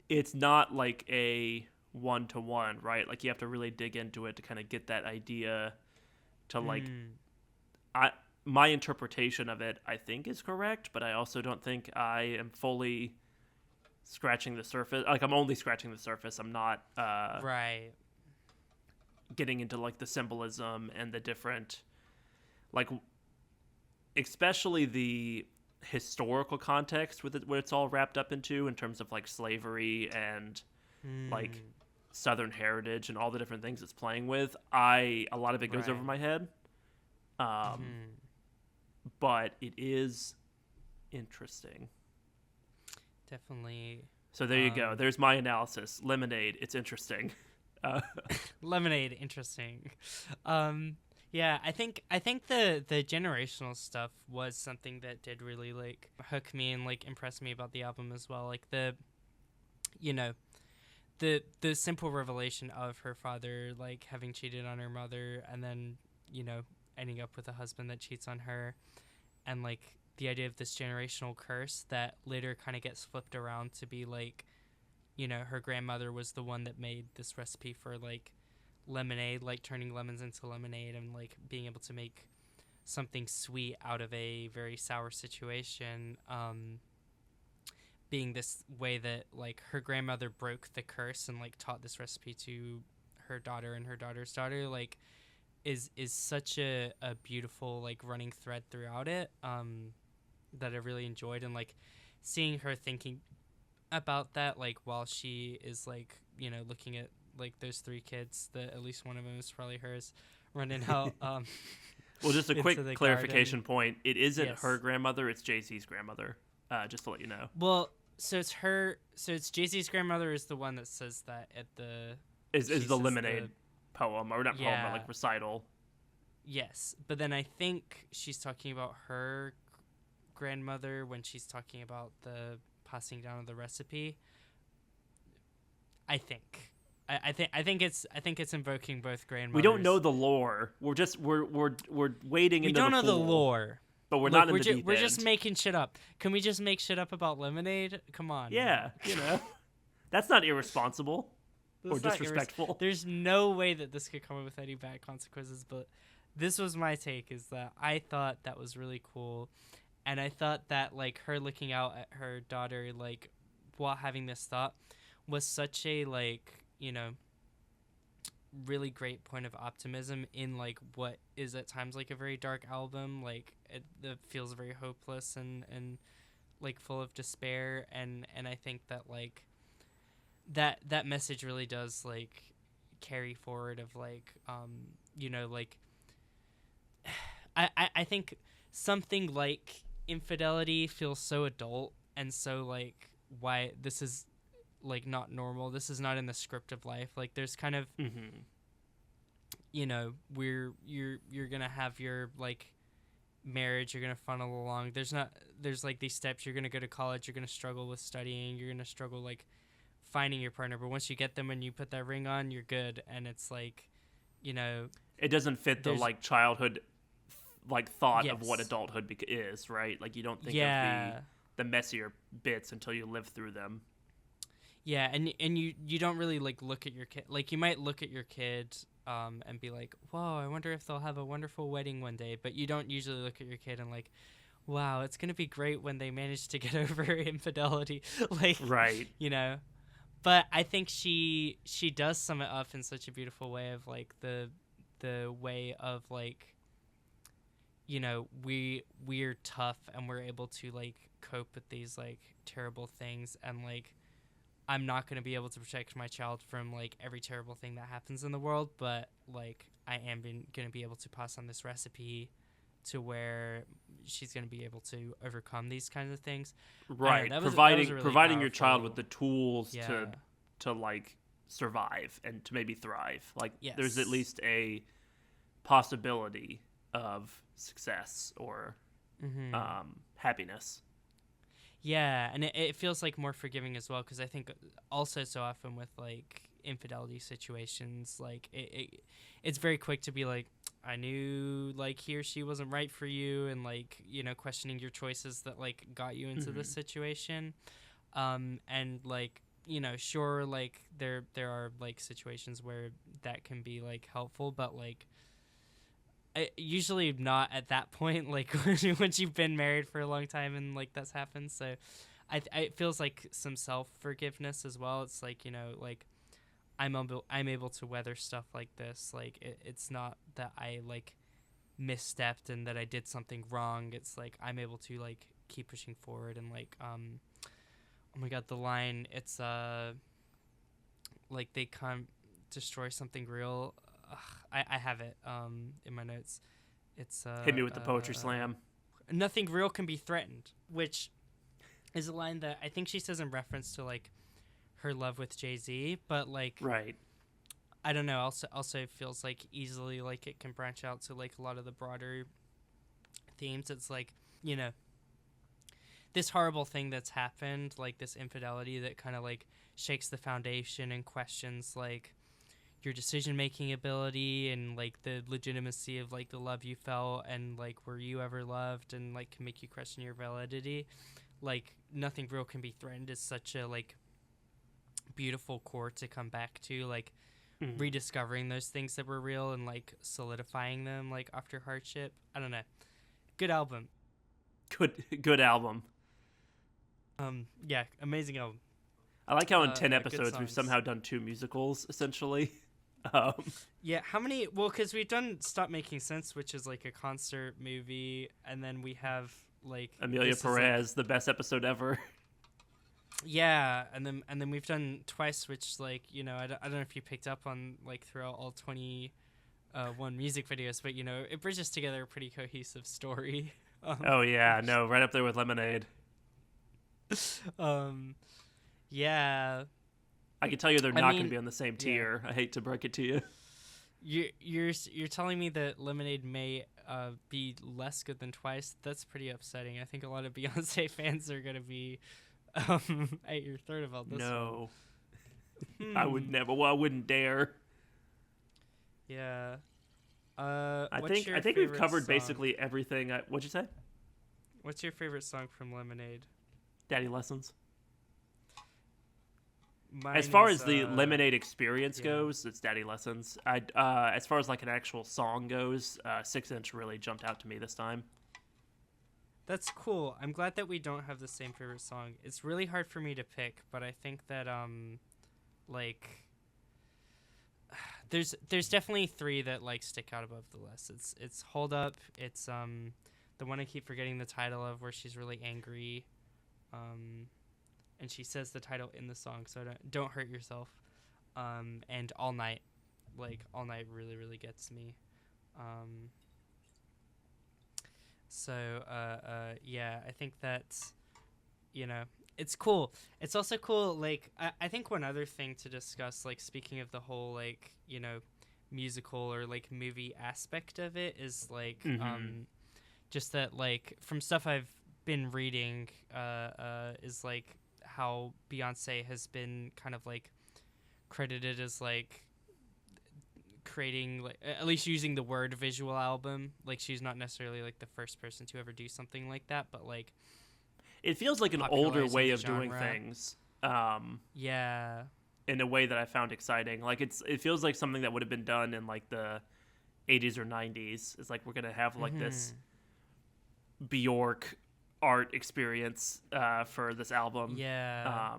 It's not like a one-to-one, right? Like, you have to really dig into it to kind of get that idea to, like... My interpretation of it, I think, is correct, but I also don't think I am fully... scratching the surface. Like, I'm only scratching the surface. I'm not right getting into, like, the symbolism and the different, like, especially the historical context with it, what it's all wrapped up into in terms of, like, slavery and like Southern heritage and all the different things it's playing with. A lot of it goes over my head, but it is interesting. Definitely. So there you go. There's my analysis. Lemonade. It's interesting. Lemonade. Interesting. Yeah, I think the generational stuff was something that did really, like, hook me and, like, impress me about the album as well. Like, the simple revelation of her father, like, having cheated on her mother and then, you know, ending up with a husband that cheats on her, and, like, the idea of this generational curse that later kind of gets flipped around to be, like, you know, her grandmother was the one that made this recipe for, like, lemonade, like turning lemons into lemonade and, like, being able to make something sweet out of a very sour situation, being this way that like her grandmother broke the curse and like taught this recipe to her daughter and her daughter's daughter, like is such a beautiful like running thread throughout it, that I really enjoyed. And like seeing her thinking about that like while she is like, you know, looking at like those three kids that at least one of them is probably hers running out. Well, just a into quick the clarification garden. point. It isn't Yes. her grandmother, it's JC's grandmother. Just to let you know. Well, so it's her. So it's Jay-Z's grandmother is the one that says that at the. Is she the says Lemonade poem, or not poem, Yeah. but like recital. Yes, but then I think she's talking about her grandmother when she's talking about the passing down of the recipe. I think. I think it's invoking both grandmothers. We don't know the lore. We're just we're wading We into don't the know the pool, lore. but we're Look, not in the deep we're end. just making shit up. Can we just make shit up about Lemonade? Come on. Yeah, you know, that's not irresponsible or That's not disrespectful. There's no way that this could come up with any bad consequences, but this was my take, is that I thought that was really cool. And I thought that like her looking out at her daughter like while having this thought was such a like, you know, really great point of optimism in like what is at times like a very dark album. Like it feels very hopeless and like full of despair, and I think that like that message really does like carry forward of like you know, like I think something like Infidelity feels so adult and so like why this is like not normal. This is not in the script of life. Like there's kind of Mm-hmm. you know, you're gonna have your like marriage, you're gonna funnel along. There's like these steps. You're gonna go to college, you're gonna struggle with studying, you're gonna struggle like finding your partner, but once you get them and you put that ring on, you're good. And it's like, you know, It doesn't fit the There's- like childhood like thought of what Yes. adulthood is, right? Like you don't think yeah. of the messier bits until you live through them. Yeah, and you don't really like look at your kid. Like you might look at your kid and be like, "Whoa, I wonder if they'll have a wonderful wedding one day." But you don't usually look at your kid and like, "Wow, it's going to be great when they manage to get over infidelity." Like, Right. you know. But I think she does sum it up in such a beautiful way of like the way of like, you know, we're tough and we're able to like cope with these like terrible things, and like I'm not going to be able to protect my child from like every terrible thing that happens in the world, but like I am going to be able to pass on this recipe to where she's going to be able to overcome these kinds of things. Right. that was providing a really providing your child powerful- with the tools Yeah. to like survive and to maybe thrive. Like Yes. there's at least a possibility of success or happiness. Yeah, and it feels like more forgiving as well, because I think also so often with like infidelity situations, like it's very quick to be like, I knew like he or she wasn't right for you, and like, you know, questioning your choices that like got you into this situation, and like, you know, sure, like there are like situations where that can be like helpful, but like usually not at that point, like once you've been married for a long time and like that's happened. So it feels like some self-forgiveness as well. It's like, you know, like I'm able to weather stuff like this. Like it's not that I like misstepped and that I did something wrong. It's like I'm able to like keep pushing forward, and like oh my god, the line, it's like they can't destroy something real. I have it in my notes. It's Hit me with the poetry slam. Nothing real can be threatened, which is a line that I think she says in reference to like her love with Jay-Z, but like Right. I don't know, also feels like easily like it can branch out to like a lot of the broader themes. It's like, you know, this horrible thing that's happened, like this infidelity that kind of like shakes the foundation and questions like your decision-making ability and like the legitimacy of like the love you felt, and like were you ever loved, and like can make you question your validity. Like nothing real can be threatened is such a like beautiful core to come back to. Like rediscovering those things that were real and like solidifying them like after hardship. I don't know. Good album. Good album. Yeah, amazing album. I like how in Good 10 episodes we've songs. somehow done 2 musicals, essentially. Yeah, how many? Well, because we've done Stop Making Sense, which is like a concert movie, and then we have like Amelia this is, like- Perez, the best episode ever. yeah, and then we've done Twice, which like I don't know if you picked up on like throughout all 21 music videos, but it bridges together a pretty cohesive story. Oh, yeah, no, right up there with Lemonade. Yeah. I can tell you they're not going to be on the same yeah. tier. I hate to break it to you. You're telling me that Lemonade may be less good than Twice? That's pretty upsetting. I think a lot of Beyonce fans are gonna be at your third about this. No, I would never. Well, I wouldn't dare. Yeah. I what's think your we've favorite covered song? basically everything. What'd you say? What's your favorite song from Lemonade? Daddy Lessons. Mine As far is, as the Lemonade experience yeah. goes, it's Daddy Lessons. As far as like an actual song goes, 6 Inch really jumped out to me this time. That's cool. I'm glad that we don't have the same favorite song. It's really hard for me to pick, but I think that like there's definitely 3 that like stick out above the list. It's Hold Up. It's the one I keep forgetting the title of, where she's really angry, and she says the title in the song, so don't hurt yourself. And All Night, like All Night really really gets me. Yeah, I think that's it's cool. It's also cool, like I think one other thing to discuss, like speaking of the whole like musical or like movie aspect of it, is like just that like from stuff I've been reading is like how Beyonce has been kind of like credited as like creating, like at least using the word visual album. Like she's not necessarily like the first person to ever do something like that, but like it feels like an older way of doing things. Yeah. In a way that I found exciting. Like it feels like something that would have been done in like the 80s or 90s. It's like we're gonna have like this Bjork art experience for this album. Yeah.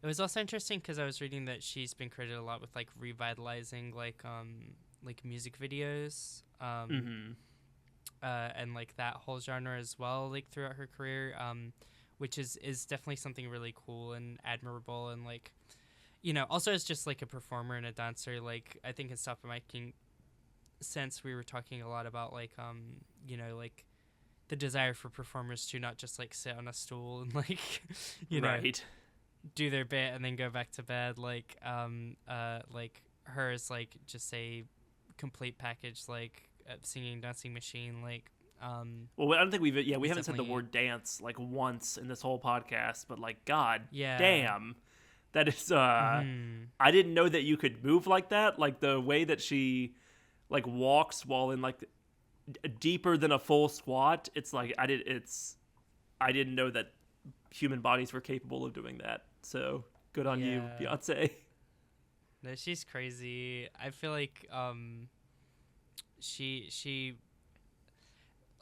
It was also interesting because I was reading that she's been credited a lot with like revitalizing like music videos and like that whole genre as well, like throughout her career, which is definitely something really cool and admirable. And like also as just like a performer and a dancer, like I think in Stop Making Sense we were talking a lot about like like the desire for performers to not just like sit on a stool and like right. do their bit and then go back to bed. Like hers, like just a complete package, like singing, dancing machine. Like well, I don't think we haven't said the definitely- word dance like once in this whole podcast, but like god Yeah. damn, that is I didn't know that you could move like that. Like the way that she like walks while in like deeper than a full squat. It's like I didn't know that human bodies were capable of doing that. So good on you, Yeah. Beyonce. No, she's crazy. I feel like she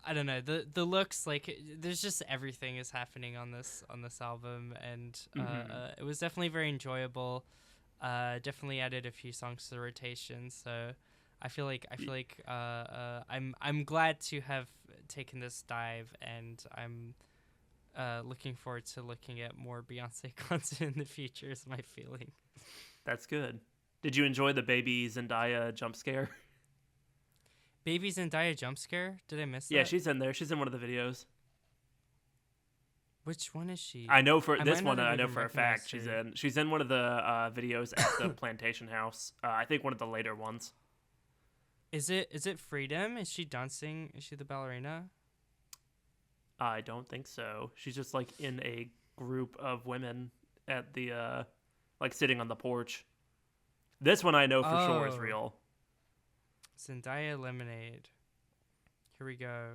I don't know, the looks, like there's just everything is happening on this album, and it was definitely very enjoyable. Definitely added a few songs to the rotation, so I feel like I'm glad to have taken this dive, and I'm looking forward to looking at more Beyonce content in the future, is my feeling. That's good. Did you enjoy the Baby Zendaya jump scare? Baby Zendaya jump scare? Did I miss that? Yeah, she's in there. She's in one of the videos. Which one is she? I know for I this might one. not have I know even for a fact she's recognized in. She's in one of the videos at the Plantation House. I think one of the later ones. Is it Freedom? Is she dancing? Is she the ballerina? I don't think so. She's just like in a group of women at the like sitting on the porch. This one I know for sure is real. Zendaya Lemonade. Here we go.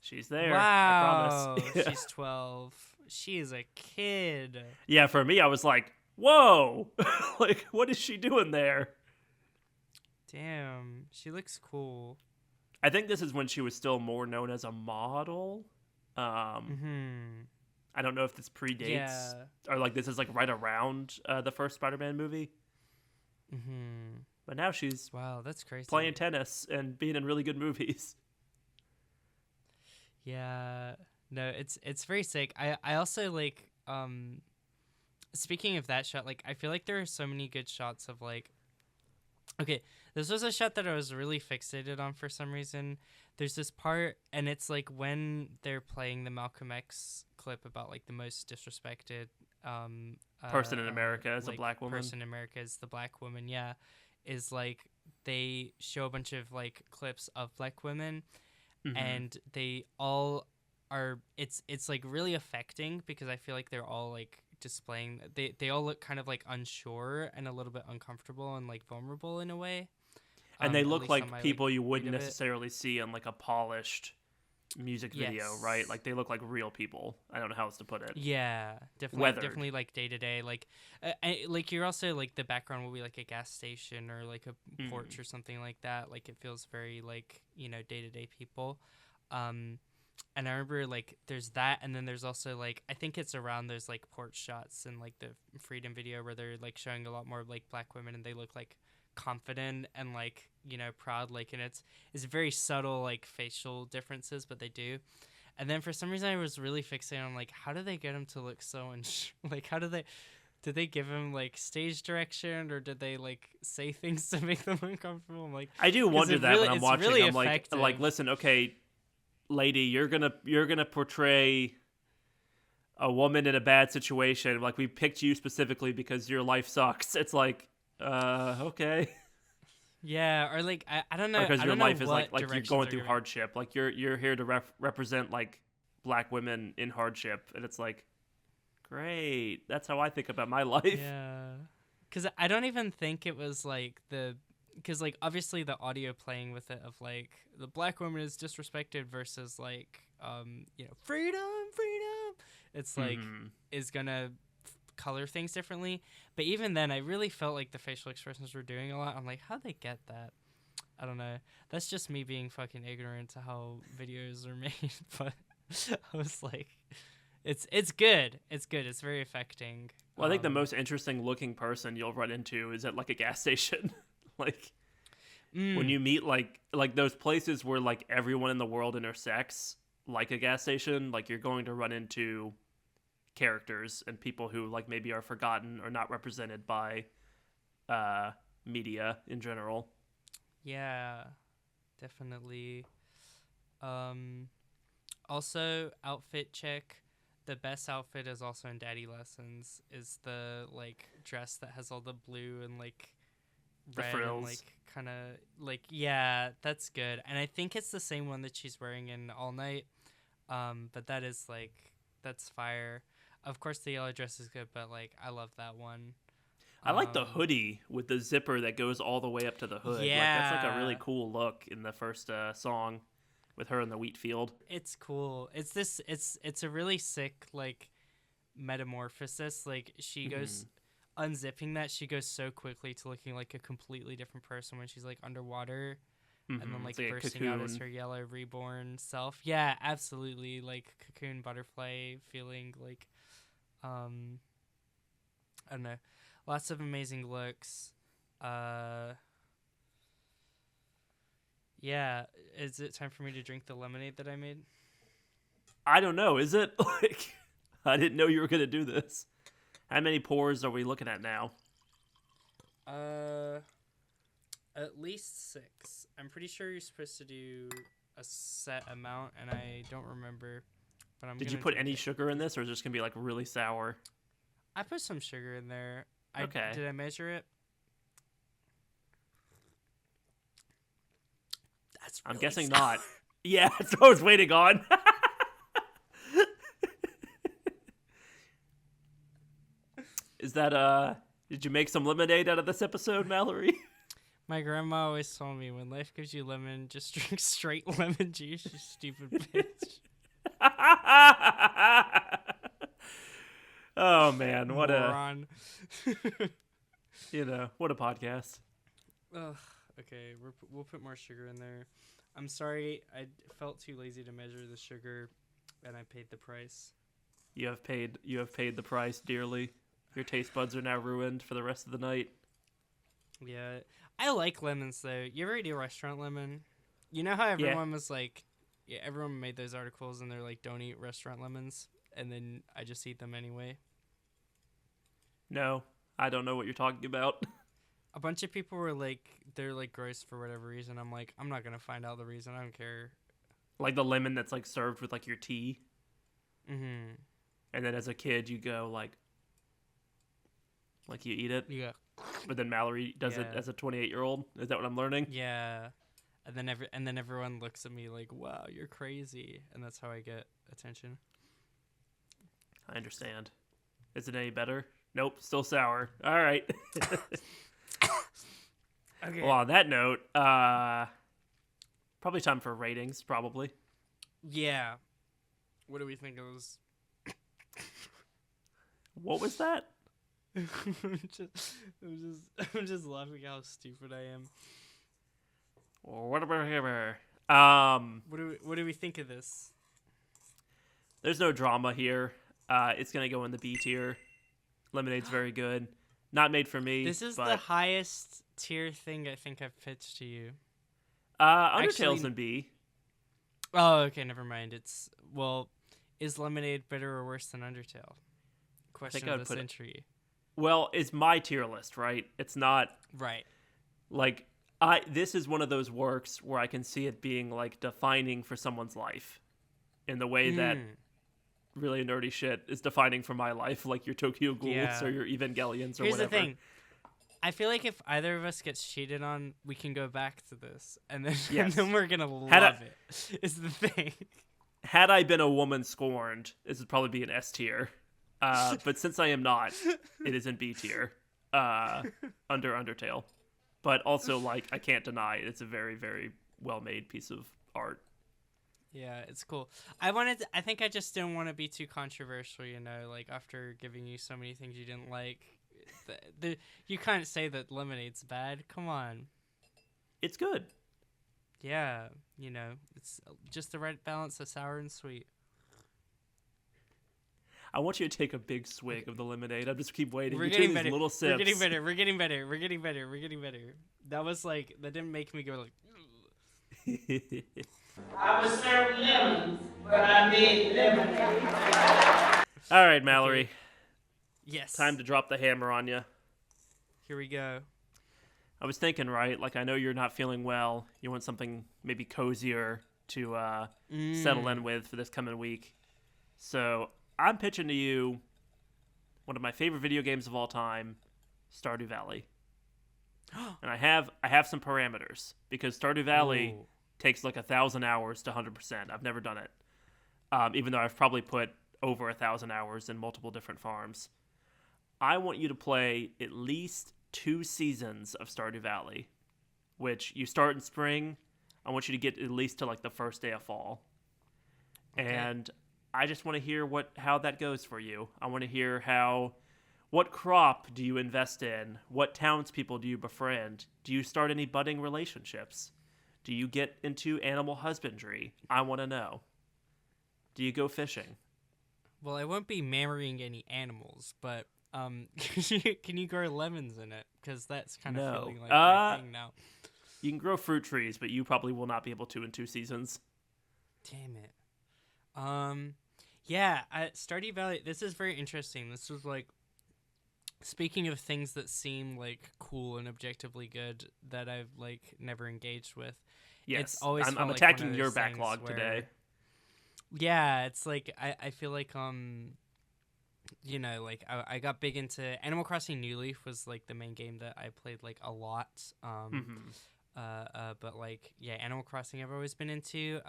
She's there. Wow, I promise. she's 12. she is a kid. Yeah, for me, I was like, whoa, like, what is she doing there? Damn, she looks cool. I think this is when she was still more known as a model. Mm-hmm. I don't know if this predates Yeah. or like this is like right around the first Spider-Man movie. Mm-hmm. But now she's Wow, that's crazy. playing tennis and being in really good movies. Yeah. No, it's very sick. I also like speaking of that shot, like I feel like there are so many good shots of like okay, this was a shot that I was really fixated on for some reason. There's this part and it's like when they're playing the Malcolm X clip about like the most disrespected Person in America as a black woman. Person in America is the black woman, yeah. Is like they show a bunch of like clips of black women and they all are it's like really affecting because I feel like they're all like displaying they all look kind of like unsure and a little bit uncomfortable and like vulnerable in a way. And they At look least like on my, people you wouldn't read of it. necessarily see in like a polished music video, Yes. right? Like they look like real people. I don't know how else to put it. Yeah, definitely, Weathered. definitely like day to day, like, like you're also like the background will be like a gas station or like a porch or something like that. Like it feels very like day to day people, and I remember like there's that, and then there's also like I think it's around those like porch shots and like the Freedom video where they're like showing a lot more like black women and they look like confident and like proud, like, and it's very subtle like facial differences, but they do. And then for some reason I was really fixated on like how do they get him to look so like how did they give him like stage direction or did they like say things to make them uncomfortable? I'm like I do wonder that when I'm watching. Really I'm like listen, okay, lady, you're gonna portray a woman in a bad situation. Like we picked you specifically because your life sucks. It's like okay. Yeah, or like I don't know. Because your life is like you're going through gonna... hardship. Like you're here to represent like black women in hardship, and it's like, great. That's how I think about my life. Yeah, because I don't even think it was like because like obviously the audio playing with it of like the black woman is disrespected versus like freedom. It's like is gonna color things differently, but even then I really felt like the facial expressions were doing a lot. I'm like, how'd they get that? I don't know, that's just me being fucking ignorant to how videos are made. But I was like, it's good, it's very affecting. Well, I think the most interesting looking person you'll run into is at like a gas station. Like when you meet like those places where like everyone in the world intersects, like a gas station, like you're going to run into characters and people who like maybe are forgotten or not represented by media in general. Yeah, definitely. Also, outfit check. The best outfit is also in Daddy Lessons is the like dress that has all the blue and like The red frills. and like kind of like, yeah, that's good. And I think it's the same one that she's wearing in All Night. But that is like, that's fire. Of course, the yellow dress is good, but like I love that one. I like the hoodie with the zipper that goes all the way up to the hood. Yeah. Like, that's like a really cool look in the first song with her in the wheat field. It's cool. It's a really sick like metamorphosis. Like she goes unzipping that, she goes so quickly to looking like a completely different person when she's like underwater. And then like It's bursting out as her yellow reborn self. Yeah, absolutely. Like cocoon butterfly feeling like I don't know. Lots of amazing looks. Yeah, is it time for me to drink the lemonade that I made? I don't know, is it? Like I didn't know you were going to do this. How many pours are we looking at now? At least 6. I'm pretty sure you're supposed to do a set amount, and I don't remember. But I'm. Did you put any sugar in this, or is this gonna be like really sour? I put some sugar in there. Okay. Did I measure it? That's. I'm really guessing sour. not. Yeah, that's what I was waiting on. Is that Did you make some lemonade out of this episode, Mallory? My grandma always told me, when life gives you lemon, just drink straight lemon juice, you stupid bitch. Oh man, what Moron. what a podcast. Ugh. Okay, we'll put more sugar in there. I'm sorry, I felt too lazy to measure the sugar, and I paid the price. You have paid the price dearly. Your taste buds are now ruined for the rest of the night. Yeah, I like lemons though. You ever eat a restaurant lemon? You know how everyone was like, yeah, everyone made those articles and they're like, don't eat restaurant lemons, and then I just eat them anyway. No, I don't know what you're talking about. A bunch of people were like, they're like gross for whatever reason. I'm like, I'm not gonna find out the reason. I don't care. Like the lemon that's like served with like your tea. Mm-hmm. And then as a kid, you go like you eat it. Yeah. But then Mallory does it as a 28-year-old. Is that what I'm learning? Yeah. And then everyone looks at me like, wow, you're crazy. And that's how I get attention. I understand. Is it any better? Nope, still sour. All right. Okay. Well, on that note, probably time for ratings, probably. Yeah. What do we think of those? What was that? I'm just laughing how stupid I am. Whatever. What do we think of this? There's no drama here. It's gonna go in the B tier. Lemonade's very good. Not made for me. This is but, the highest tier thing I think I've pitched to you. Undertale's in B. Oh, okay, never mind. Is Lemonade better or worse than Undertale? Question of the century. Well, it's my tier list, right? It's not right. Like this is one of those works where I can see it being like defining for someone's life, in the way that really nerdy shit is defining for my life, like your Tokyo Ghouls or your Evangelions or Here's whatever. The thing. I feel like if either of us gets cheated on, we can go back to this, and then and then we're gonna love it. Is the thing. Had I been a woman scorned, this would probably be an S tier. But since I am not, it is in B tier, under Undertale. But also, like, I can't deny it's a very, very well-made piece of art. Yeah, it's cool. I think I just didn't want to be too controversial, like after giving you so many things you didn't like. You can't say that Lemonade's bad. Come on. It's good. Yeah, it's just the right balance of sour and sweet. I want you to take a big swig of the lemonade. I just keep waiting. We're getting better. Little sips. We're getting better. We're getting better. We're getting better. We're getting better. That didn't make me go like. I was served lemons, but I made lemonade. All right, Mallory. Okay. Yes. Time to drop the hammer on you. Here we go. I was thinking, right? Like, I know you're not feeling well. You want something maybe cozier to settle in with for this coming week. So I'm pitching to you one of my favorite video games of all time, Stardew Valley. And I have some parameters, because Stardew Valley takes like 1,000 hours to 100%. I've never done it, even though I've probably put over 1,000 hours in multiple different farms. I want you to play at least 2 seasons of Stardew Valley, which you start in spring. I want you to get at least to like the first day of fall. Okay. And I just want to hear how that goes for you. I want to hear what crop do you invest in? What townspeople do you befriend? Do you start any budding relationships? Do you get into animal husbandry? I want to know. Do you go fishing? Well, I won't be marrying any animals, but can you grow lemons in it? Because that's kind of feeling like my thing now. You can grow fruit trees, but you probably will not be able to in 2 seasons. Damn it. Yeah, Stardew Valley, this is very interesting. This was like, speaking of things that seem like cool and objectively good that I've like never engaged with. Yes, it's always I'm attacking your backlog today. Yeah, it's like I feel like like I got big into Animal Crossing New Leaf was like the main game that I played like a lot. But like Animal Crossing I've always been into.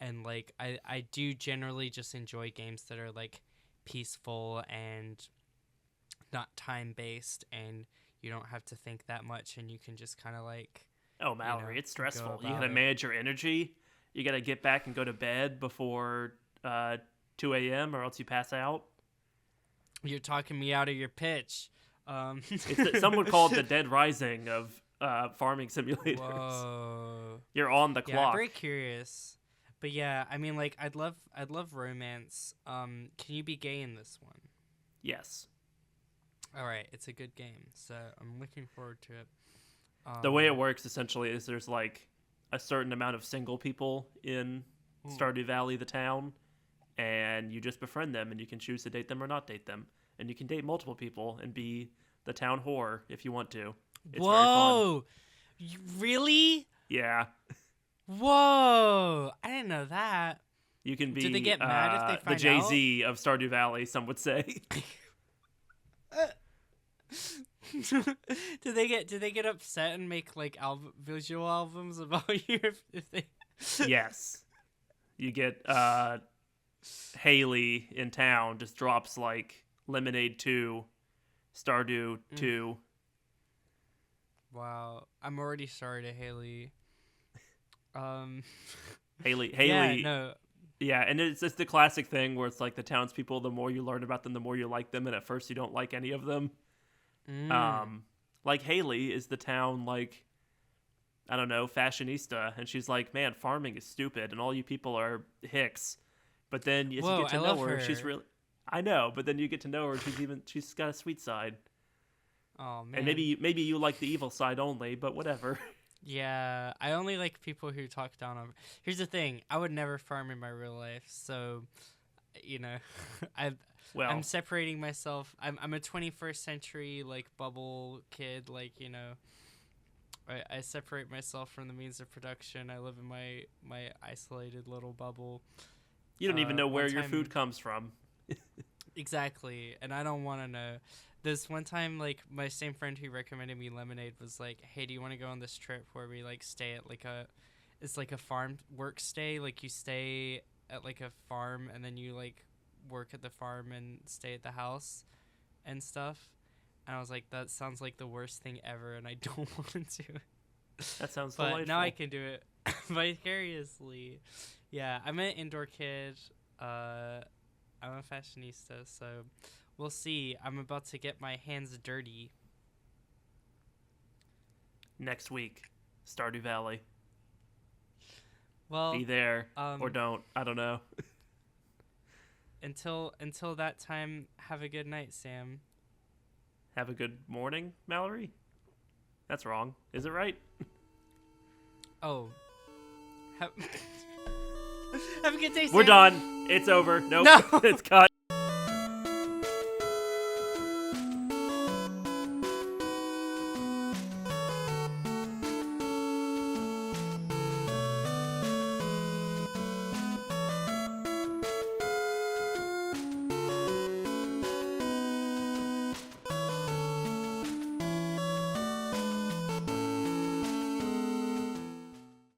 And like I do generally just enjoy games that are like peaceful and not time based, and you don't have to think that much, and you can just kind of like. Oh, Mallory, it's stressful. You gotta manage your energy. You gotta get back and go to bed before 2 a.m. or else you pass out. You're talking me out of your pitch. Some would call it the Dead Rising of farming simulators. Whoa. You're on the Yeah, clock. I'm very curious. But yeah, I mean, like, I'd love romance. Can you be gay in this one? Yes. All right, it's a good game, so I'm looking forward to it. The way it works essentially is there's like a certain amount of single people in Stardew Valley, the town, and you just befriend them, and you can choose to date them or not date them, and you can date multiple people and be the town whore if you want to. It's Whoa! Really? Yeah. Whoa! I didn't know that. You can be Do they get mad if they the find Jay-Z of Stardew Valley, some would say. Do they get upset and make like visual albums about you if they? Yes. You get Haley in town just drops like Lemonade 2, Stardew 2. Wow, I'm already sorry to Haley. Haley. Yeah, no. Yeah, and it's just the classic thing where it's like the townspeople, the more you learn about them, the more you like them, and at first you don't like any of them. Like Haley is the town, like, I don't know, fashionista, and she's like, man, farming is stupid, and all you people are hicks. But then as you get to know her, she's really, I know, but then you get to know her, she's got a sweet side. Oh man. And maybe you like the evil side only, but whatever. Yeah, I only like people who talk down on. Here's the thing: I would never farm in my real life, so, you know, I'm separating myself. I'm a 21st century like bubble kid, like, you know. I separate myself from the means of production. I live in my isolated little bubble. You don't even know where your food comes from. Exactly, and I don't want to know. This one time, like, my same friend who recommended me Lemonade was like, hey, do you want to go on this trip where we, like, stay at, like, it's like a farm work stay. Like, you stay at, like, a farm, and then you, like, work at the farm and stay at the house and stuff. And I was like, that sounds like the worst thing ever, and I don't want to do it. That sounds but delightful. now I can do it vicariously. Yeah, I'm an indoor kid. I'm a fashionista, so we'll see. I'm about to get my hands dirty. Next week, Stardew Valley. Well, be there or don't. I don't know. Until that time, have a good night, Sam. Have a good morning, Mallory? That's wrong. Is it right? Oh. Have a good day, Sam. We're done. It's over. Nope. No. It's cut.